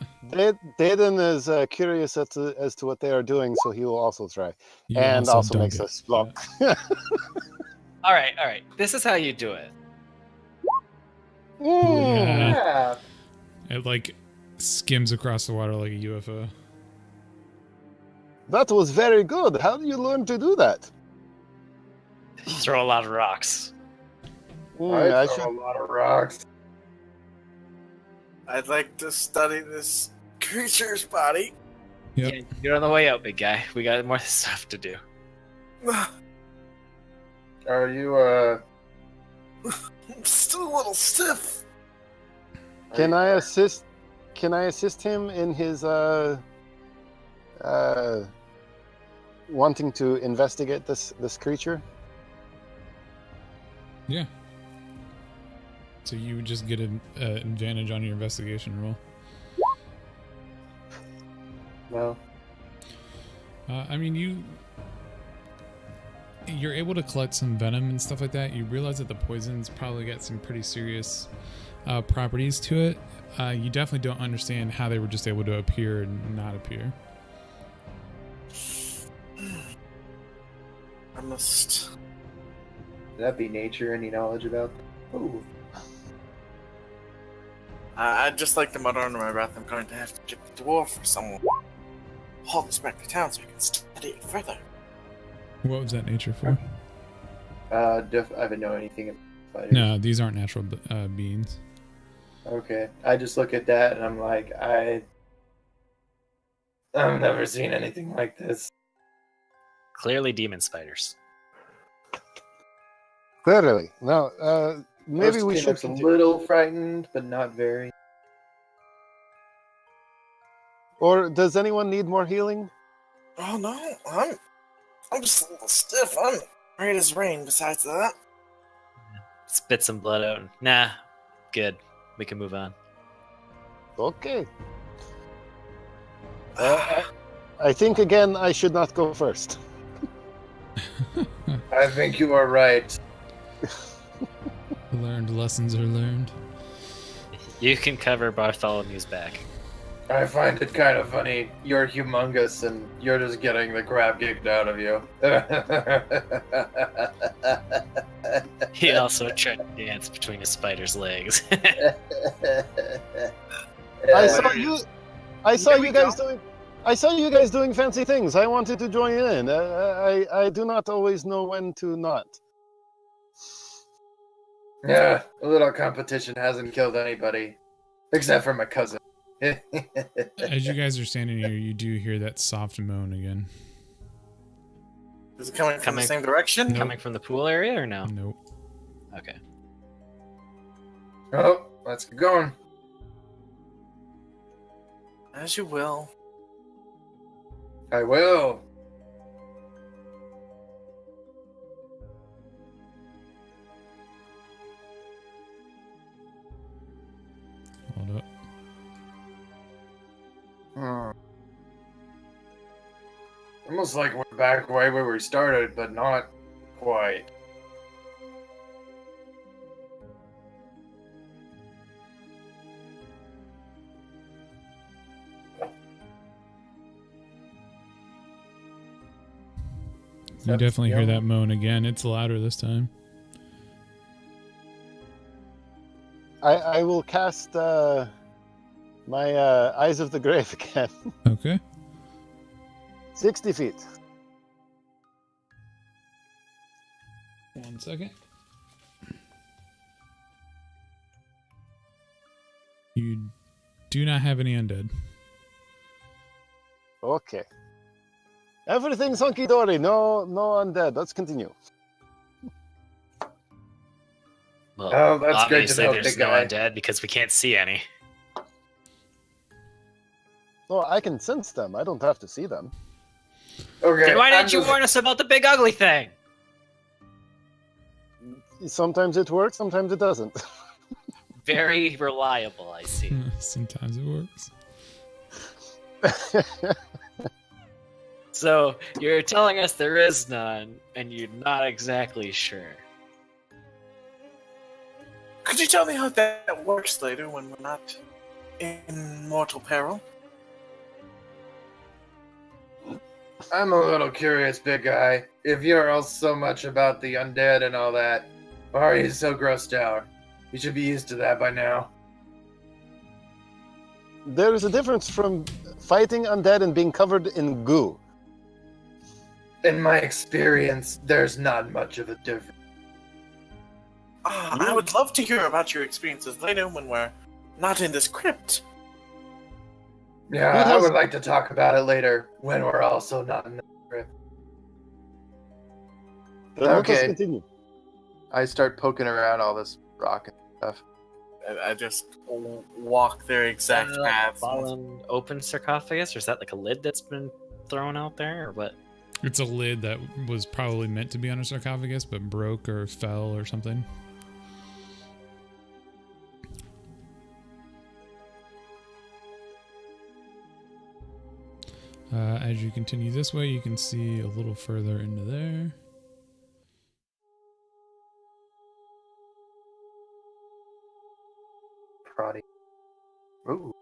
Dayton is curious as to what they are doing, so he will also try, You and also dunk makes it. a splunk. All right. This is how you do it. Yeah. Yeah. It like skims across the water like a UFO. That was very good. How do you learn to do that? Throw a lot of rocks. I I should. throw a lot of rocks. I'd like to study this creature's body. Yep. Yeah, you're on the way out, big guy. We got more stuff to do. Are you I'm still a little stiff. Can I assist? Can I assist him in his wanting to investigate this creature? Yeah. So you would just get an advantage on your investigation roll. Well, I mean, you're able to collect some venom and stuff like that. You realize that the poison's probably got some pretty serious properties to it. You definitely don't understand how they were just able to appear and not appear. I must. would that be nature? Any knowledge about? Ooh. I'd just like to mutter under my breath. I'm going to have to get the dwarf or someone. Haul this back to town so I can study it further. What was that nature for? I haven't know anything about spiders. No, these aren't natural beings. Okay, I just look at that and I'm like, I've never seen anything like this. Clearly demon spiders. Clearly. Now, maybe we should a little frightened, but not very. Or does anyone need more healing? Oh no, I'm just a little stiff. I'm right as rain. Besides that, Spit some blood out. Nah, good. We can move on. Okay. I think again I should not go first. I think you are right. Learned lessons are learned. You can cover Bartholomew's back. I find it kind of funny. You're humongous and you're just getting the crap kicked out of you. He also tried to dance between a spider's legs. I saw you. I saw you guys doing. I saw you guys doing fancy things. I wanted to join in. I do not always know when to not. Yeah, a little competition hasn't killed anybody, except for my cousin. As you guys are standing here, you do hear that soft moan again. is it coming from the same direction? Nope. Coming from the pool area or no? Nope. Okay. Oh, let's get going. As you will. I will. Hold up. Almost like we're back way where we started, but not quite. You definitely hear that moan again. It's louder this time. I will cast my Eyes of the Grave again. Okay. 60 feet. 1 second. You do not have any undead. Okay. Everything's hunky dory. No undead. Let's continue. Well, Oh, that's great to obviously know, there's big no guy. undead because we can't see any. No, I can sense them. I don't have to see them. Okay. Then why I'm didn't you just- warn us about the big ugly thing? Sometimes it works, sometimes it doesn't. Very reliable, I see. Sometimes it works. So you're telling us there is none, and you're not exactly sure. Could you tell me how that works later when we're not in mortal peril? I'm a little curious, big guy. If you're all so much about the undead and all that, why are you so grossed out? You should be used to that by now. There is a difference from fighting undead and being covered in goo. In my experience, there's not much of a difference. I would love to hear about your experiences later when we're not in this crypt. Yeah, Who I has- would like to talk about it later when we're also not in the crypt. Then let us Okay. continue. I start poking around all this rock and stuff. I just walk their exact paths. Fallen open sarcophagus, or is that like a lid that's been thrown out there, or what? It's a lid that was probably meant to be on a sarcophagus, but broke or fell or something. As you continue this way, you can see a little further into there. Proddy. Ooh.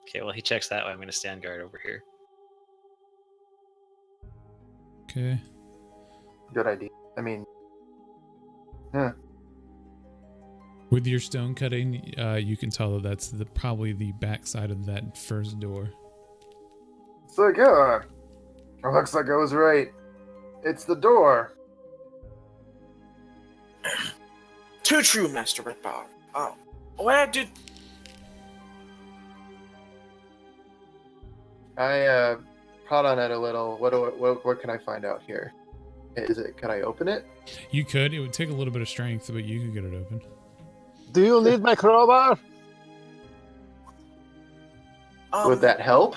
Okay, well, he checks that way. I'm going to stand guard over here. Okay. Good idea. I mean, yeah. With your stone cutting, you can tell that that's probably the back side of that first door. It's like, yeah. It looks like I was right. It's the door. Too true, Master Redbar. Where did... I caught on it a little. What can I find out here? Can I open it? You could. It would take a little bit of strength, but you could get it open. Do you need my crowbar? Would that help?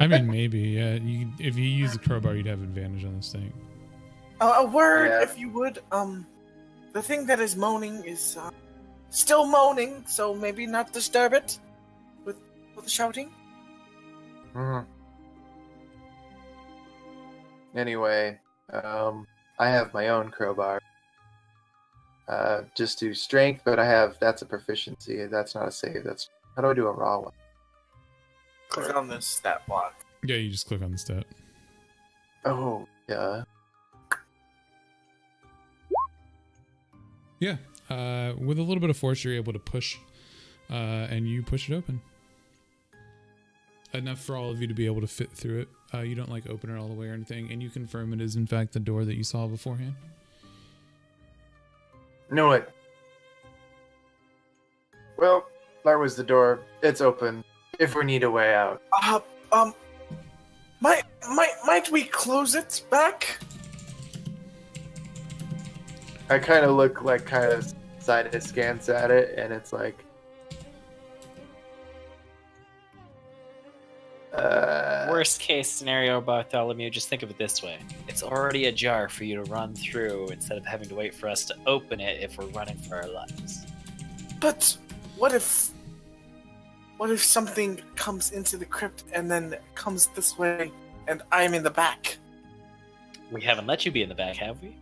I mean, maybe. Yeah. If you use the crowbar, you'd have advantage on this thing. A word, Yeah. if you would. The thing that is moaning is still moaning, so maybe not disturb it with the shouting. Anyway, I have my own crowbar. Just do strength, but that's a proficiency. That's not a save. How do I do a raw one? Click on this stat block. Yeah, you just click on the stat. Oh, yeah. Yeah. With a little bit of force, you're able to push, and you push it open. Enough for all of you to be able to fit through it. You don't like open it all the way or anything, and you confirm it is in fact the door that you saw beforehand. No, it. Well, that was the door. It's open. If we need a way out. Might we close it back? I kind of look like side askance at it, and it's like. Worst case scenario, Bartholomew, just think of it this way. It's already ajar for you to run through instead of having to wait for us to open it if we're running for our lives. But what if something comes into the crypt and then comes this way and I'm in the back? We haven't let you be in the back, have we?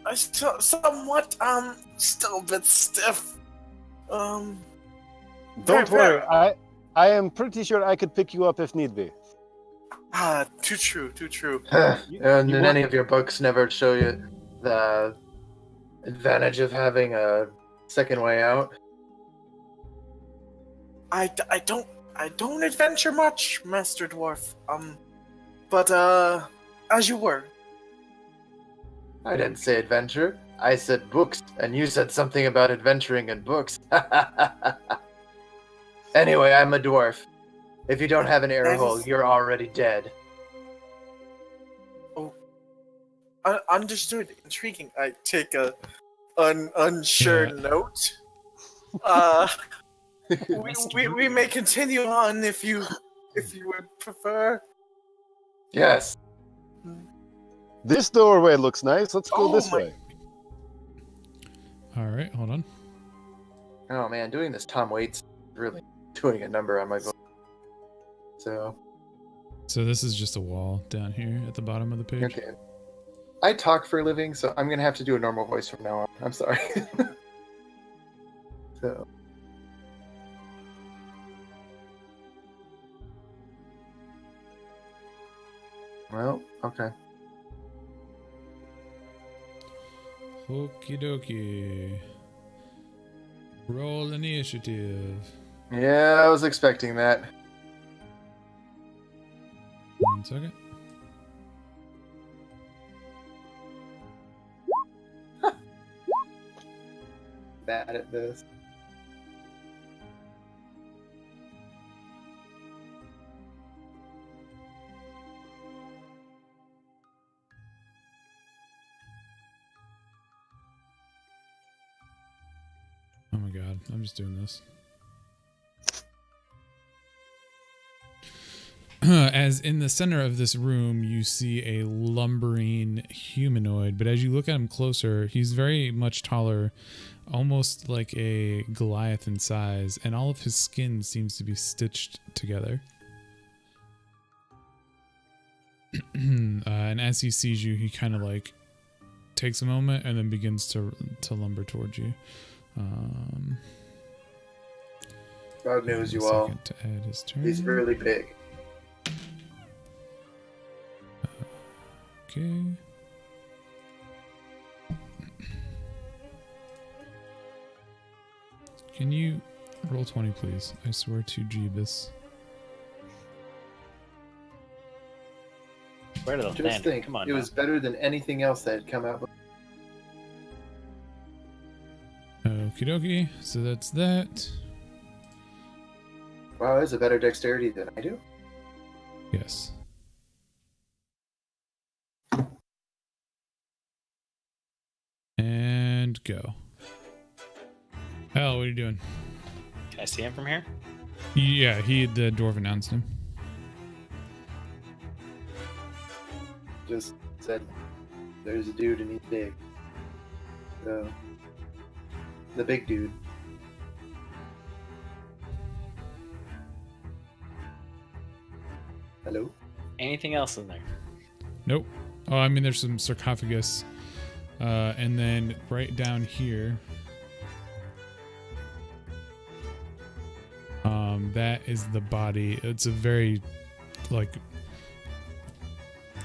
I somewhat still a bit stiff. Don't Very, worry. very- I am pretty sure I could pick you up if need be. Too true. and you in want- any of your books never show you the advantage of having a second way out. I don't adventure much, Master Dwarf. But as you were. I didn't say adventure. I said books, and you said something about adventuring in books. Anyway, I'm a dwarf. If you don't have an arrow hole, you're already dead. Oh, understood. Intriguing. I take a unsure note. We may continue on if you would prefer. Yes. This doorway looks nice. Let's go Oh this my- way. All right, hold on. Oh man, doing this Tom Waits really doing a number on my voice. So this is just a wall down here at the bottom of the page. okay. I talk for a living, so I'm gonna have to do a normal voice from now on. I'm sorry. So well, okay. Okie dokie. Roll initiative. Yeah, I was expecting that. 1 second. Bad at this. Oh my god, I'm just doing this. As in the center of this room, you see a lumbering humanoid, but as you look at him closer, he's very much taller, almost like a Goliath in size, and all of his skin seems to be stitched together. and as he sees you, he kind of like takes a moment and then begins to lumber towards you. God knows you a all. second to add his turn. He's really big. Okay. Can you roll 20, please? I swear to Jeebus. Where did the Just land? think, Come on. it now. was better than anything else that had come out. Okie dokie. So that's that. Wow, that's a better dexterity than I do. Yes. And go. Hell, what are you doing? Can I see him from here? Yeah, the dwarf announced him. Just said, there's a dude and he's big. So, the big dude. Hello? Anything else in there? Nope. Oh, I mean, there's some sarcophagus. And then right down here, that is the body. It's a very, like,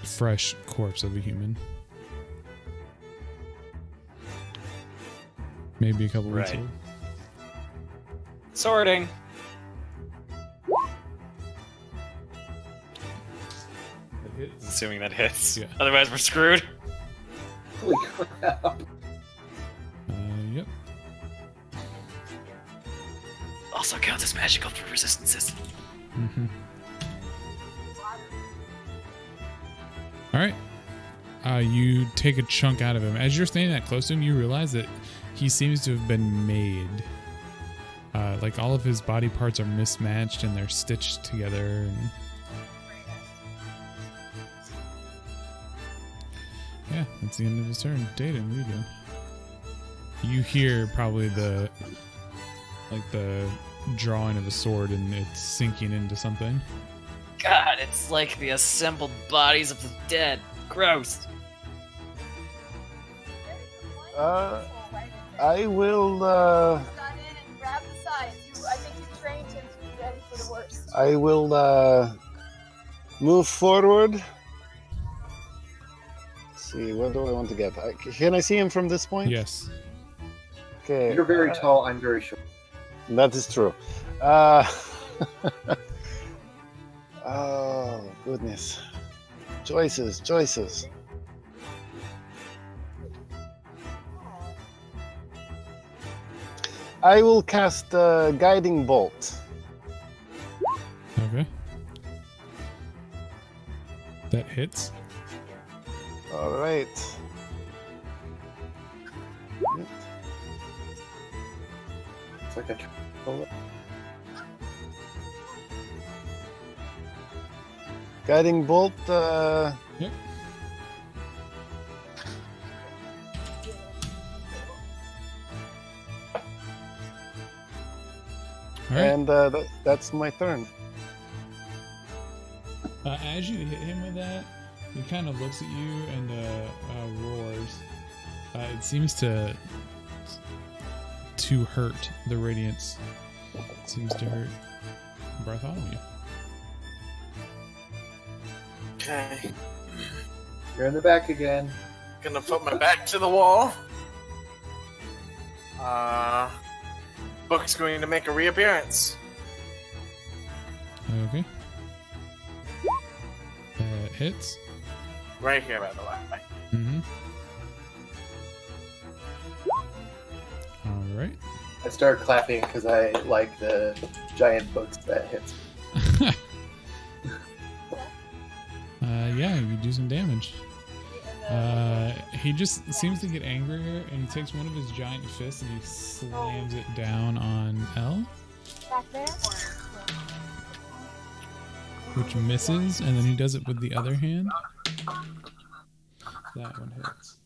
fresh corpse of a human. Maybe a couple weeks Right. old. Sorting. Assuming that hits. Yeah. Otherwise, we're screwed. Holy crap. Yep. Also counts as magical for resistances. Mm-hmm. All right. You take a chunk out of him. As you're standing that close to him, you realize that he seems to have been made. Like all of his body parts are mismatched and they're stitched together. And yeah, that's the end of his turn. Dayton, what are you doing? You hear probably the drawing of a sword and it's sinking into something. God, it's like the assembled bodies of the dead. Gross. I will. Got in and grabbed the sides. I think you trained him to be ready for the worst. I will move forward. Let's see, what do I want to get? Can I see him from this point? Yes. Okay. You're very tall, I'm very short. That is true. Oh, goodness. Choices. I will cast Guiding Bolt. Okay. That hits. All right. It's like a Guiding Bolt. Yep. All right. And that's my turn. As you hit him with that, he kind of looks at you and roars. It seems to hurt. The radiance seems to hurt Bartholomew. Okay. You're in the back again. Gonna put my back to the wall. Book's going to make a reappearance. Okay. That hits. Right here, by the way. Mm-hmm. All right. I start clapping because I like the giant books that hits. Yeah, you do some damage. He just seems to get angrier, and he takes one of his giant fists and he slams it down on L, Back there? which misses, and then he does it with the other hand. That one hits.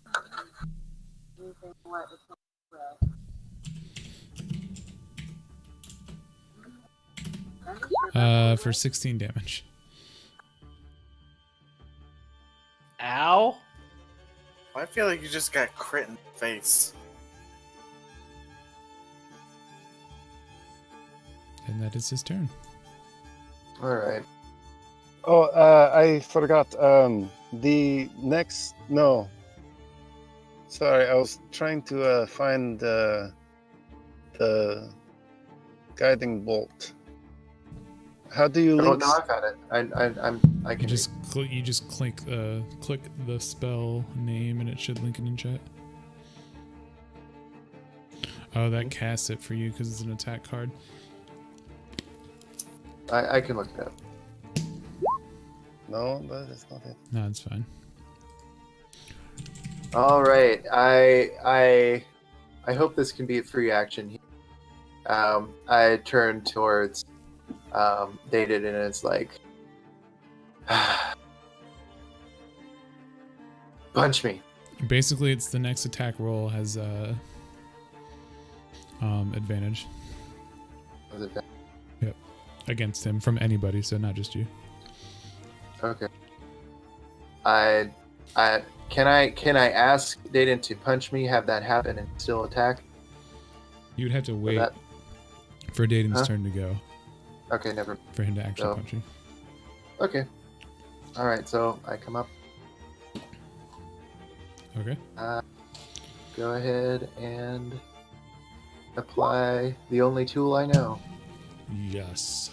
For 16 damage. Ow. I feel like you just got crit in the face. And that is his turn. All right. Oh, I forgot. The next. No. Sorry, I was trying to find the guiding bolt. How do you Oh link? no, I found it. I You can just click the spell name and it should link it in chat. Oh, that casts it for you because it's an attack card. I can look it up. No, that is not it. No, it's fine. All right. I hope this can be a free action here. I turn towards Dated and it's like, punch me. Basically, it's the next attack roll has advantage Was it that? against him from anybody, so not just you. Okay. Can I ask Dated to punch me, have that happen, and still attack? You'd have to wait that- for Dayton's Huh? turn to go Okay, never. for him to actually So- punch you. Okay. All right, so I come up. Okay. Go ahead and apply the only tool I know. Yes.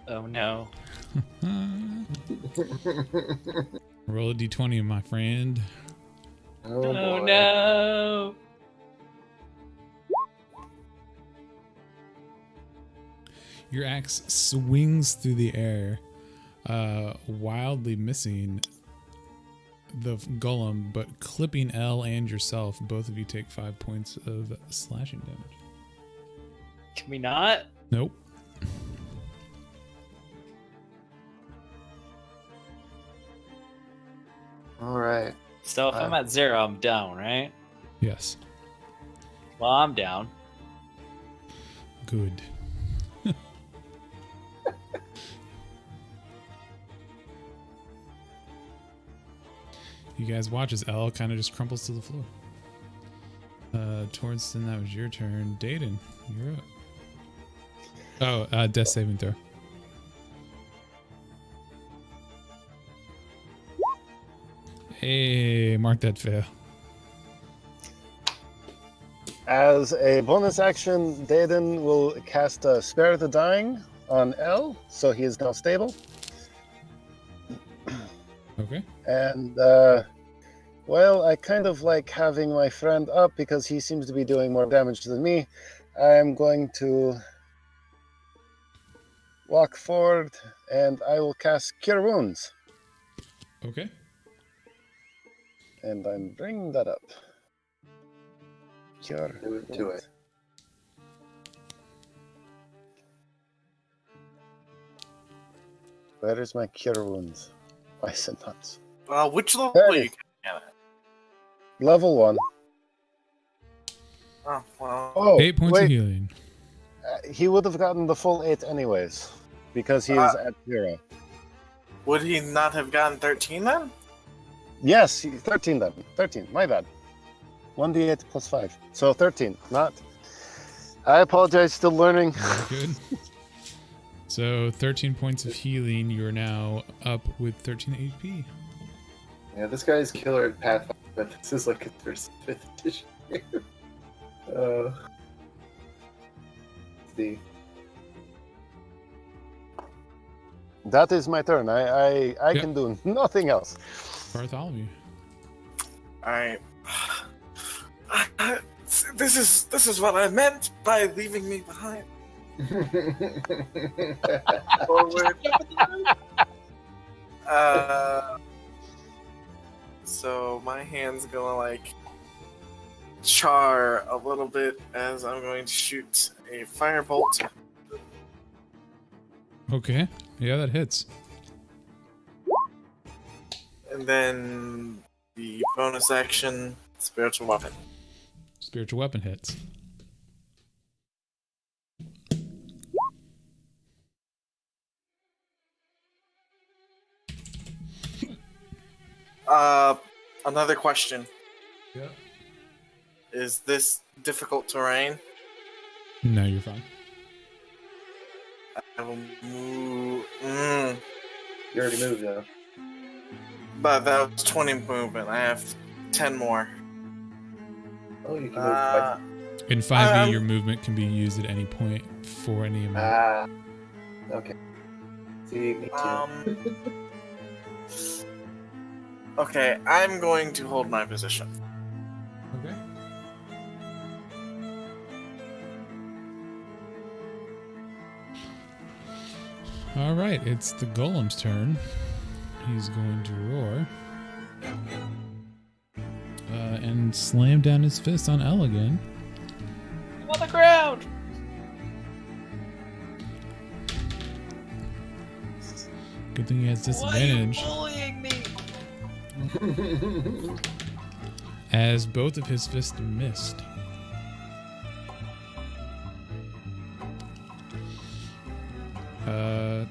Oh no. Roll a d20, my friend. Oh, Oh boy. no. Your axe swings through the air, wildly missing the golem, but clipping L and yourself. Both of you take 5 points of slashing damage. Can we not? Nope. All right. So if I'm at 0, I'm down, right? Yes. Well, I'm down. Good. You guys watch as L kind of just crumples to the floor. Torsten, that was your turn. Dayton, you're up. Oh, death saving throw. Hey, mark that fail. As a bonus action, Dayton will cast a Spare the Dying on L, so he is now stable. Okay. And, well, I kind of like having my friend up because he seems to be doing more damage than me. I'm going to walk forward and I will cast Cure Wounds. Okay. And I'm bringing that up. Cure Do Wounds. it. Where is my Cure Wounds? Why is it not? Which level There are it you is. at? Level 1. Oh, well. Oh, 8 points of wait. healing. He would have gotten the full 8 anyways, because he is at 0. Would he not have gotten 13 then? Yes, 13 then. 13, my bad. 1d8 plus 5. So 13, not... I apologize, still learning. Very good. So 13 points of healing. You are now up with 13 HP. Yeah, this guy's killer at Pathfinder, but this is like his first 5th edition. Let's see. That is my turn. I Yep. can do nothing else. Bartholomew. Alright. This is what I meant by leaving me behind. Forward. So my hand's gonna like char a little bit as I'm going to shoot a firebolt. Okay. Yeah, that hits. And then the bonus action, spiritual weapon. Spiritual weapon hits. Another question. Yep. Is this difficult terrain? No, you're fine. I will move. You already moved though. But that was 20 movement. I have 10 more. Oh, you can move twice. In 5e, Um, your movement can be used at any point for any amount. Ah. Okay. See, me too. Okay, I'm going to hold my position. Okay. All right, it's the golem's turn. He's going to roar and slam down his fist on L again. On the ground. Good thing he has Why are you disadvantage, bullying me? as both of his fists missed.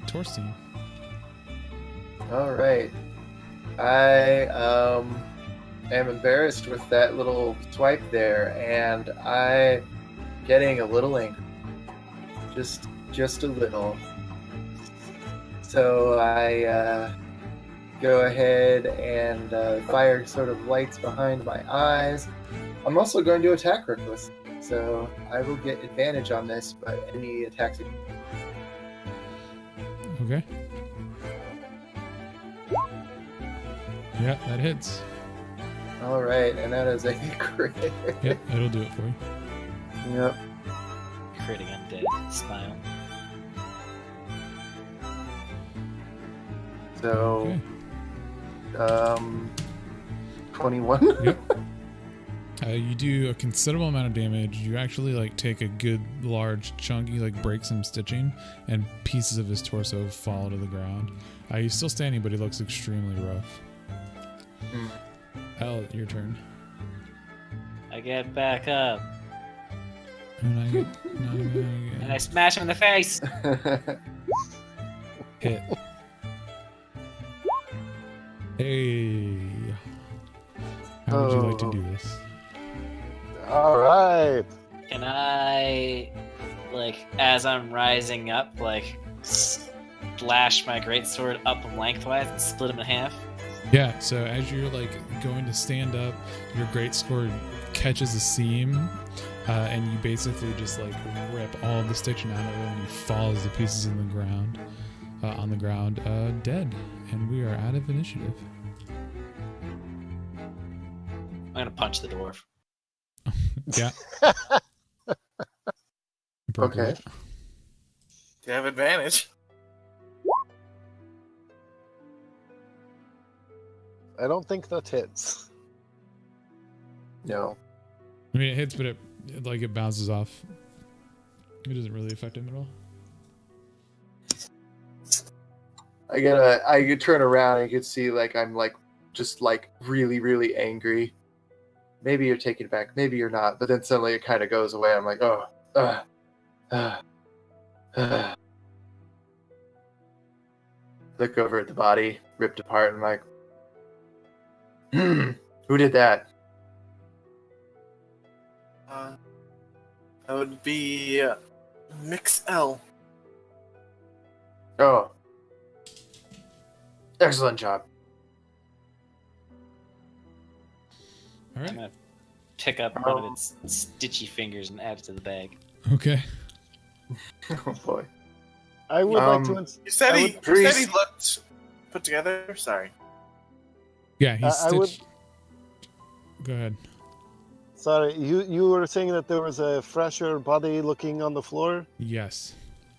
Torstein. All right. I am embarrassed with that little swipe there, and I getting a little angry. Just a little. So I go ahead and fire sort of lights behind my eyes. I'm also going to attack Reckless, so I will get advantage on this, but any attacks. Okay. Yeah, that hits. All right, and that is a crit. Yep, it'll do it for you. Yep. Critting undead. Smile. So, Okay. 21. Yep. You do a considerable amount of damage. You actually like take a good large chunk. You like break some stitching, and pieces of his torso fall to the ground. He's still standing, but he looks extremely rough. L, your turn. I get back up And and I smash him in the face. hit. Hey. How would you like to do this? All right. Can I, like, as I'm rising up, like, slash my greatsword up lengthwise and split him in half? Yeah, so as you're like going to stand up, your greatsword catches a seam, and you basically just like rip all of the stitching out of it, and he falls to pieces in the ground, on the ground, dead. And we are out of initiative. I'm gonna punch the dwarf. Yeah. Okay. You have advantage. I don't think that hits. No. I mean, it hits, but it bounces off. It doesn't really affect him at all. I could turn around and you could see like I'm like just like really, really angry. Maybe you're taking it back, maybe you're not, but then suddenly it kind of goes away. I'm like, Look over at the body, ripped apart, and I'm like, who did that? That would be Mix L. Oh. Excellent job. All I'm right. gonna pick up one of its stitchy fingers and add it to the bag. Okay. Oh boy. I would like to. You said I he would- looked put together. Sorry. Yeah, he's I would- stitched. Go ahead. Sorry, you were saying that there was a fresher body looking on the floor. Yes.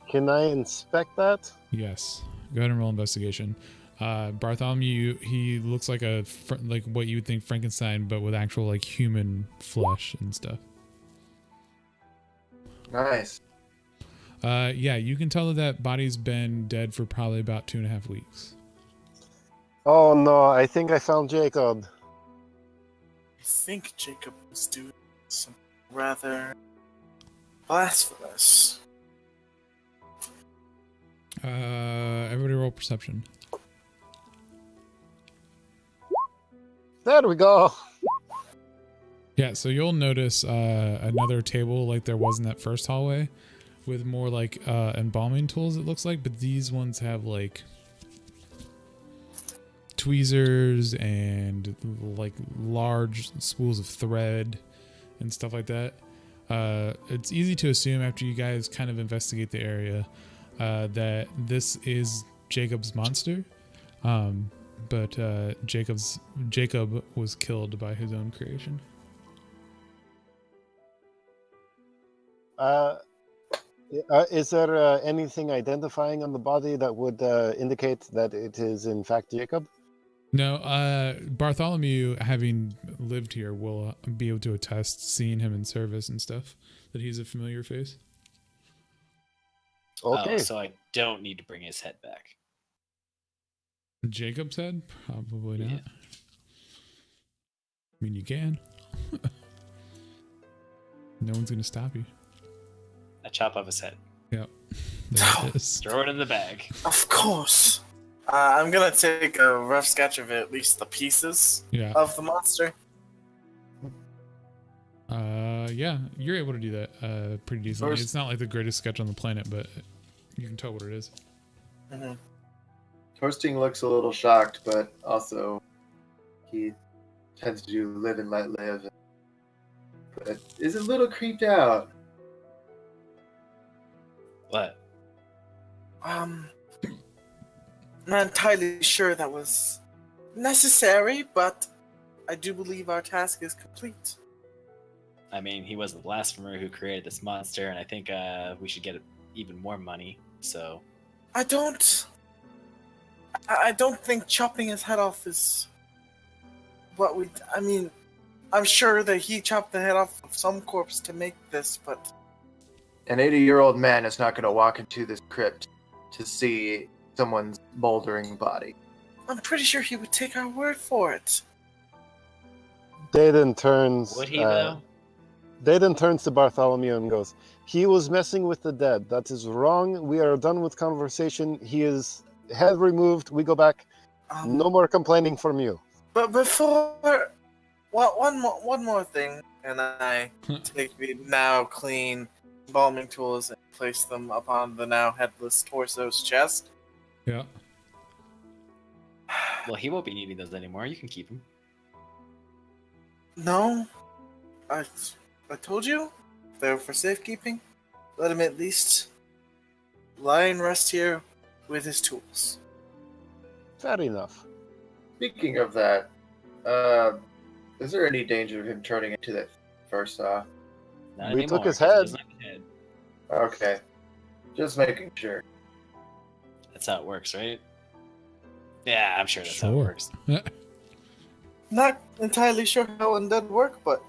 Can I inspect that? Yes. Go ahead and roll investigation. Bartholomew, he looks like like what you would think Frankenstein, but with actual like human flesh and stuff. Nice. Yeah, you can tell that body's been dead for probably about 2.5 weeks. Oh no, I think I found Jacob. I think Jacob was doing something rather blasphemous. Everybody roll perception. There we go. Yeah, so you'll notice another table like there was in that first hallway with more like embalming tools, it looks like, but these ones have like tweezers and like large spools of thread and stuff like that. It's easy to assume after you guys kind of investigate the area that this is Jacob's monster. But Jacob was killed by his own creation. Is there anything identifying on the body that would indicate that it is in fact Jacob? No, Bartholomew, having lived here, will be able to attest, seeing him in service and stuff, that he's a familiar face. Okay. Oh, so I don't need to bring his head back. Jacob said? Probably not. Yeah. I mean, you can. No one's going to stop you. I chop off his head. Yep. There it is. Throw it in the bag. Of course. I'm gonna take a rough sketch of at least the pieces Yeah. of the monster. Yeah, you're able to do that pretty decently. First- It's not like the greatest sketch on the planet, but you can tell what it is. Mm-hmm. Toasting looks a little shocked, but also he tends to live and let live. But is a little creeped out. What? Not entirely sure that was necessary, but I do believe our task is complete. I mean, he was the blasphemer who created this monster, and I think we should get even more money. So I don't think chopping his head off is what we. I mean, I'm sure that he chopped the head off of some corpse to make this, but An 80-year-old man is not going to walk into this crypt to see someone's bouldering body. I'm pretty sure he would take our word for it. Dayton turns. would he though? Dayton turns to Bartholomew and goes, "He was messing with the dead. That is wrong. We are done with conversation. He is head removed. We go back. No more complaining from you." But before, one more thing, and I take the now clean embalming tools and place them upon the now headless torso's chest. Yeah. Well, he won't be needing those anymore. You can keep them. No, I told you they were for safekeeping. Let him at least lie and rest here with his tools. Fair enough. Speaking of that, is there any danger of him turning into that first saw? Not We anymore, took his 'cause he head. doesn't have a head. Okay. Just making sure. That's how it works, right? Yeah, I'm sure that's how it Sure. works. Not entirely sure how undead work, but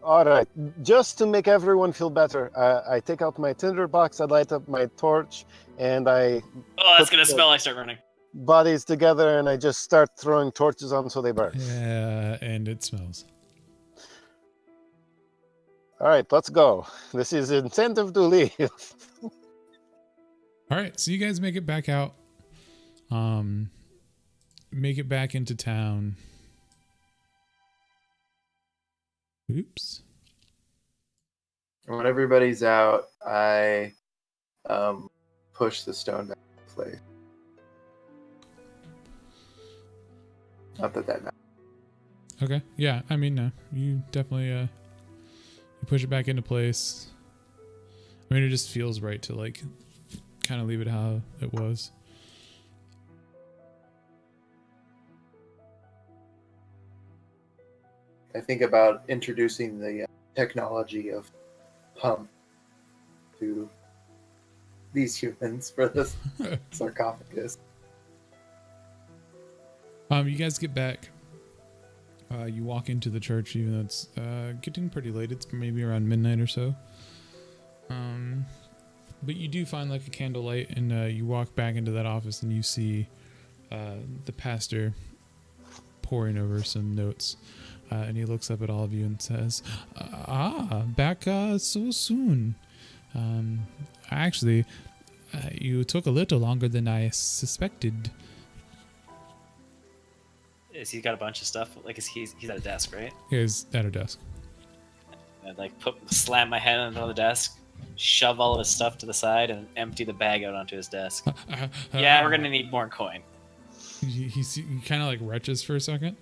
All right. Just to make everyone feel better, I take out my tinder box, I light up my torch, and I Oh, that's Put gonna the- smell. I start running. bodies together, and I just start throwing torches on so they burn. Yeah, and it smells. All right, let's go. This is incentive to leave. All right, so you guys make it back out. Make it back into town. Oops. When everybody's out, I push the stone back into place. Not that matters. Okay. Yeah, I mean, no. You definitely you push it back into place. I mean, it just feels right to like kind of leave it how it was. I think about introducing the technology of pump to these humans for this sarcophagus. You guys get back. You walk into the church, even though it's getting pretty late. It's maybe around midnight or so. But you do find like a candlelight, and you walk back into that office, and you see the pastor poring over some notes. And he looks up at all of you and says, back so soon. Actually, you took a little longer than I suspected. Is he got a bunch of stuff? Like, he's at a desk, right? He's at a desk. I'd like slam my head onto the desk, shove all of his stuff to the side, and empty the bag out onto his desk. Yeah, we're gonna need more coin. He kind of like retches for a second.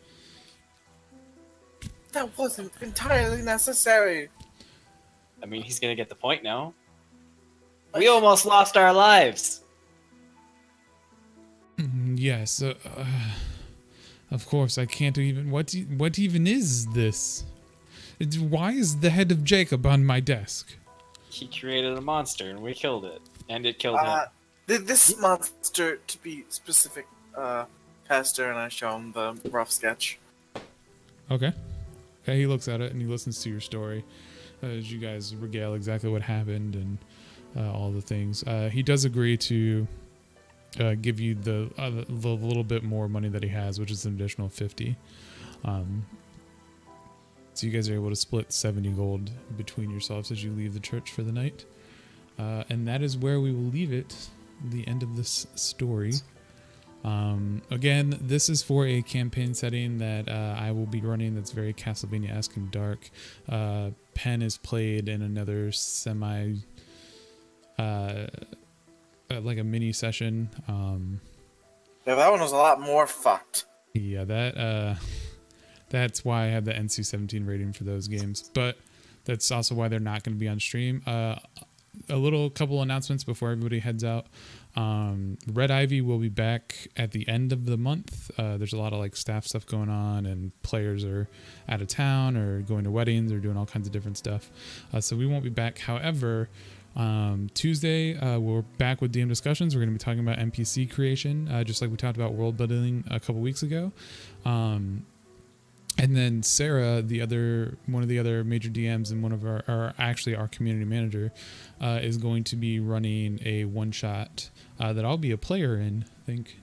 That wasn't entirely necessary. I mean, he's gonna get the point now. We almost lost our lives. Yes, of course. I can't even. What even is this? Why is the head of Jacob on my desk? He created a monster, and we killed it, and it killed him. This monster, to be specific, Pastor, and I show him the rough sketch. Okay. He looks at it and he listens to your story as you guys regale exactly what happened and all the things. He does agree to give you the little bit more money that he has, which is an additional 50. So you guys are able to split 70 gold between yourselves as you leave the church for the night. And that is where we will leave it, the end of this story. Again, this is for a campaign setting that I will be running that's very Castlevania-esque and dark. Pen is played in another semi... like a mini session. Yeah, that one was a lot more fucked. Yeah, that's why I have the NC-17 rating for those games. But that's also why they're not going to be on stream. A couple announcements before everybody heads out. Red Ivy will be back at the end of the month. There's a lot of like staff stuff going on, and players are out of town or going to weddings or doing all kinds of different stuff. So we won't be back. However, Tuesday, we're back with DM discussions. We're going to be talking about NPC creation, just like we talked about world building a couple weeks ago. And then Sarah, one of the other major DMs and one of our community manager, is going to be running a one-shot that I'll be a player in. I think,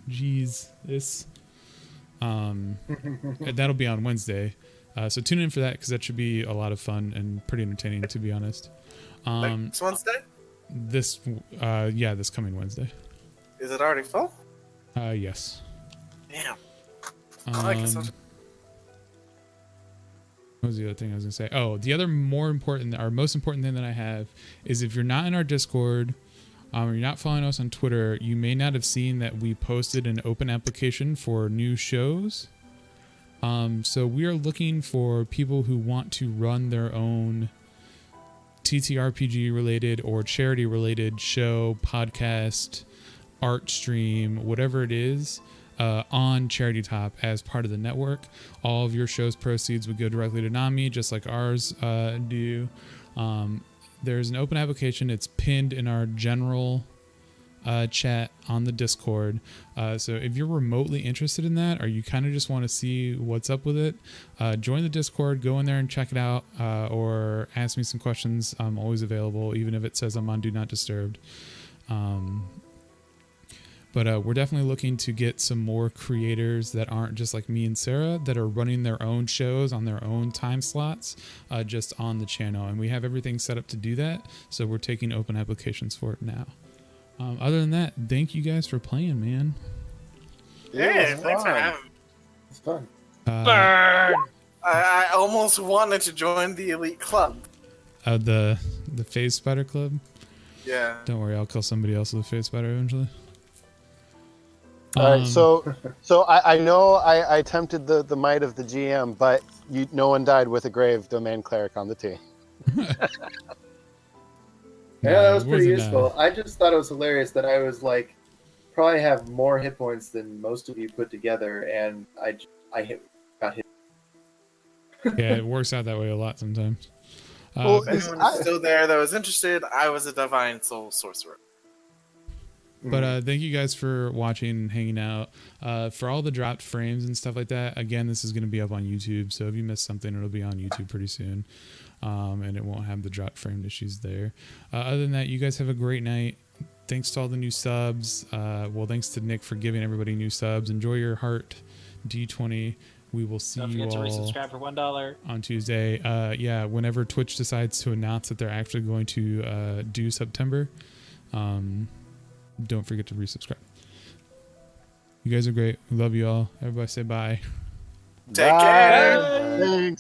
that'll be on Wednesday. So tune in for that because that should be a lot of fun and pretty entertaining, to be honest. Next Wednesday? This coming Wednesday. Is it already full? Yes. Damn. I like it so. What was the other thing I was gonna say? Oh, the other most important thing that I have is if you're not in our Discord, or you're not following us on Twitter, you may not have seen that we posted an open application for new shows. So we are looking for people who want to run their own TTRPG related or charity related show, podcast, art stream, whatever it is. On Charity Top as part of the network. All of your show's proceeds would go directly to NAMI, just like ours do. There's an open application. It's pinned in our general chat on the Discord. So if you're remotely interested in that, or you kind of just want to see what's up with it, join the Discord, go in there and check it out, or ask me some questions. I'm always available, even if it says I'm on Do Not Disturbed. But we're definitely looking to get some more creators that aren't just like me and Sarah, that are running their own shows on their own time slots, just on the channel. And we have everything set up to do that. So we're taking open applications for it now. Other than that, thank you guys for playing, man. Yeah, thanks for having me. It's fun. Burn! I almost wanted to join the elite club. The Phase Spider Club? Yeah. Don't worry, I'll kill somebody else with a Phase Spider eventually. All right, so I know I tempted the might of the GM, but no one died with a grave domain cleric on the team. Yeah, that was pretty useful. I just thought it was hilarious that I was like, probably have more hit points than most of you put together, and got hit. Yeah, it works out that way a lot sometimes. Well, If anyone is still there that was interested, I was a divine soul sorcerer. But thank you guys for watching and hanging out. For all the dropped frames and stuff like that, again, this is going to be up on YouTube. So if you missed something, it'll be on YouTube pretty soon. And it won't have the dropped framed issues there. Other than that, you guys have a great night. Thanks to all the new subs. Thanks to Nick for giving everybody new subs. Enjoy your heart D20. We will see you all. Don't forget to resubscribe for $1 on Tuesday. Whenever Twitch decides to announce that they're actually going to do September. Don't forget to resubscribe. You guys are great. We love you all. Everybody say bye. Take Bye. care. Bye. Thanks.